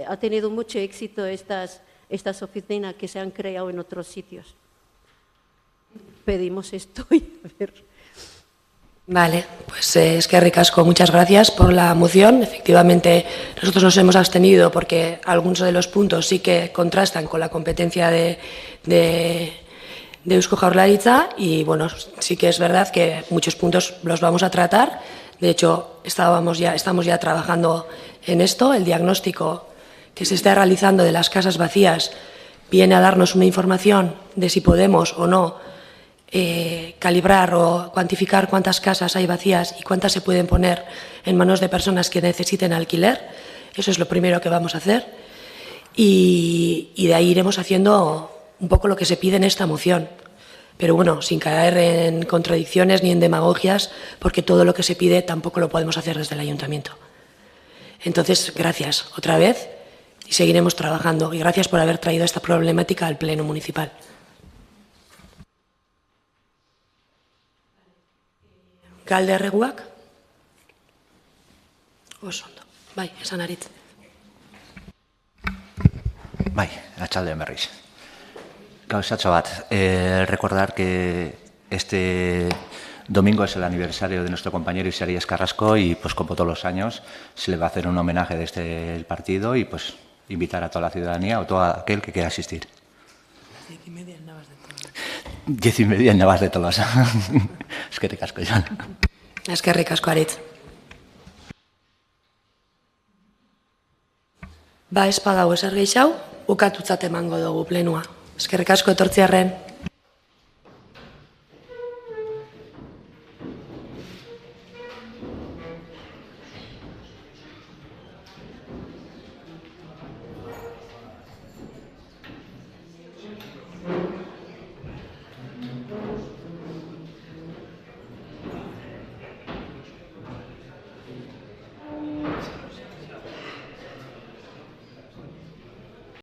ha tenido mucho éxito estas oficinas que se han creado en otros sitios. Pedimos esto y a ver. Vale, pues es que ricasco, muchas gracias por la moción. Efectivamente, nosotros nos hemos abstenido porque algunos de los puntos sí que contrastan con la competencia de Eusko Jaurlaritza y, bueno, sí que es verdad que muchos puntos los vamos a tratar. De hecho, estamos ya trabajando en esto. El diagnóstico que se está realizando de las casas vacías viene a darnos una información de si podemos o no calibrar o cuantificar cuántas casas hay vacías y cuántas se pueden poner en manos de personas que necesiten alquiler. Eso es lo primero que vamos a hacer y de ahí iremos haciendo un poco lo que se pide en esta moción. Pero bueno, sin caer en contradicciones ni en demagogias, porque todo lo que se pide tampoco lo podemos hacer desde el Ayuntamiento. Entonces, gracias otra vez y seguiremos trabajando. Y gracias por haber traído esta problemática al Pleno Municipal. Galde erreguak? Oso ondo. Bai, esan aritz. Bai, atxaldean berriz. Gauzatxo bat, recordar que este domingo es el aniversario de nuestro compañero Isaías Carrasco y pues como todos los años se le va a hacer un homenaje desde el partido y pues invitar a toda la ciudadanía o todo aquel que quiera asistir. 10:30 en Navas de Tolosa. 10:30 en Navas de Tolosa. Es que ricasco, Joan. Es que ricasco, aritz. Ba, espadau eser gehiago, ukatutzat emango dugu plenua. Eskerrik asko etortziarren.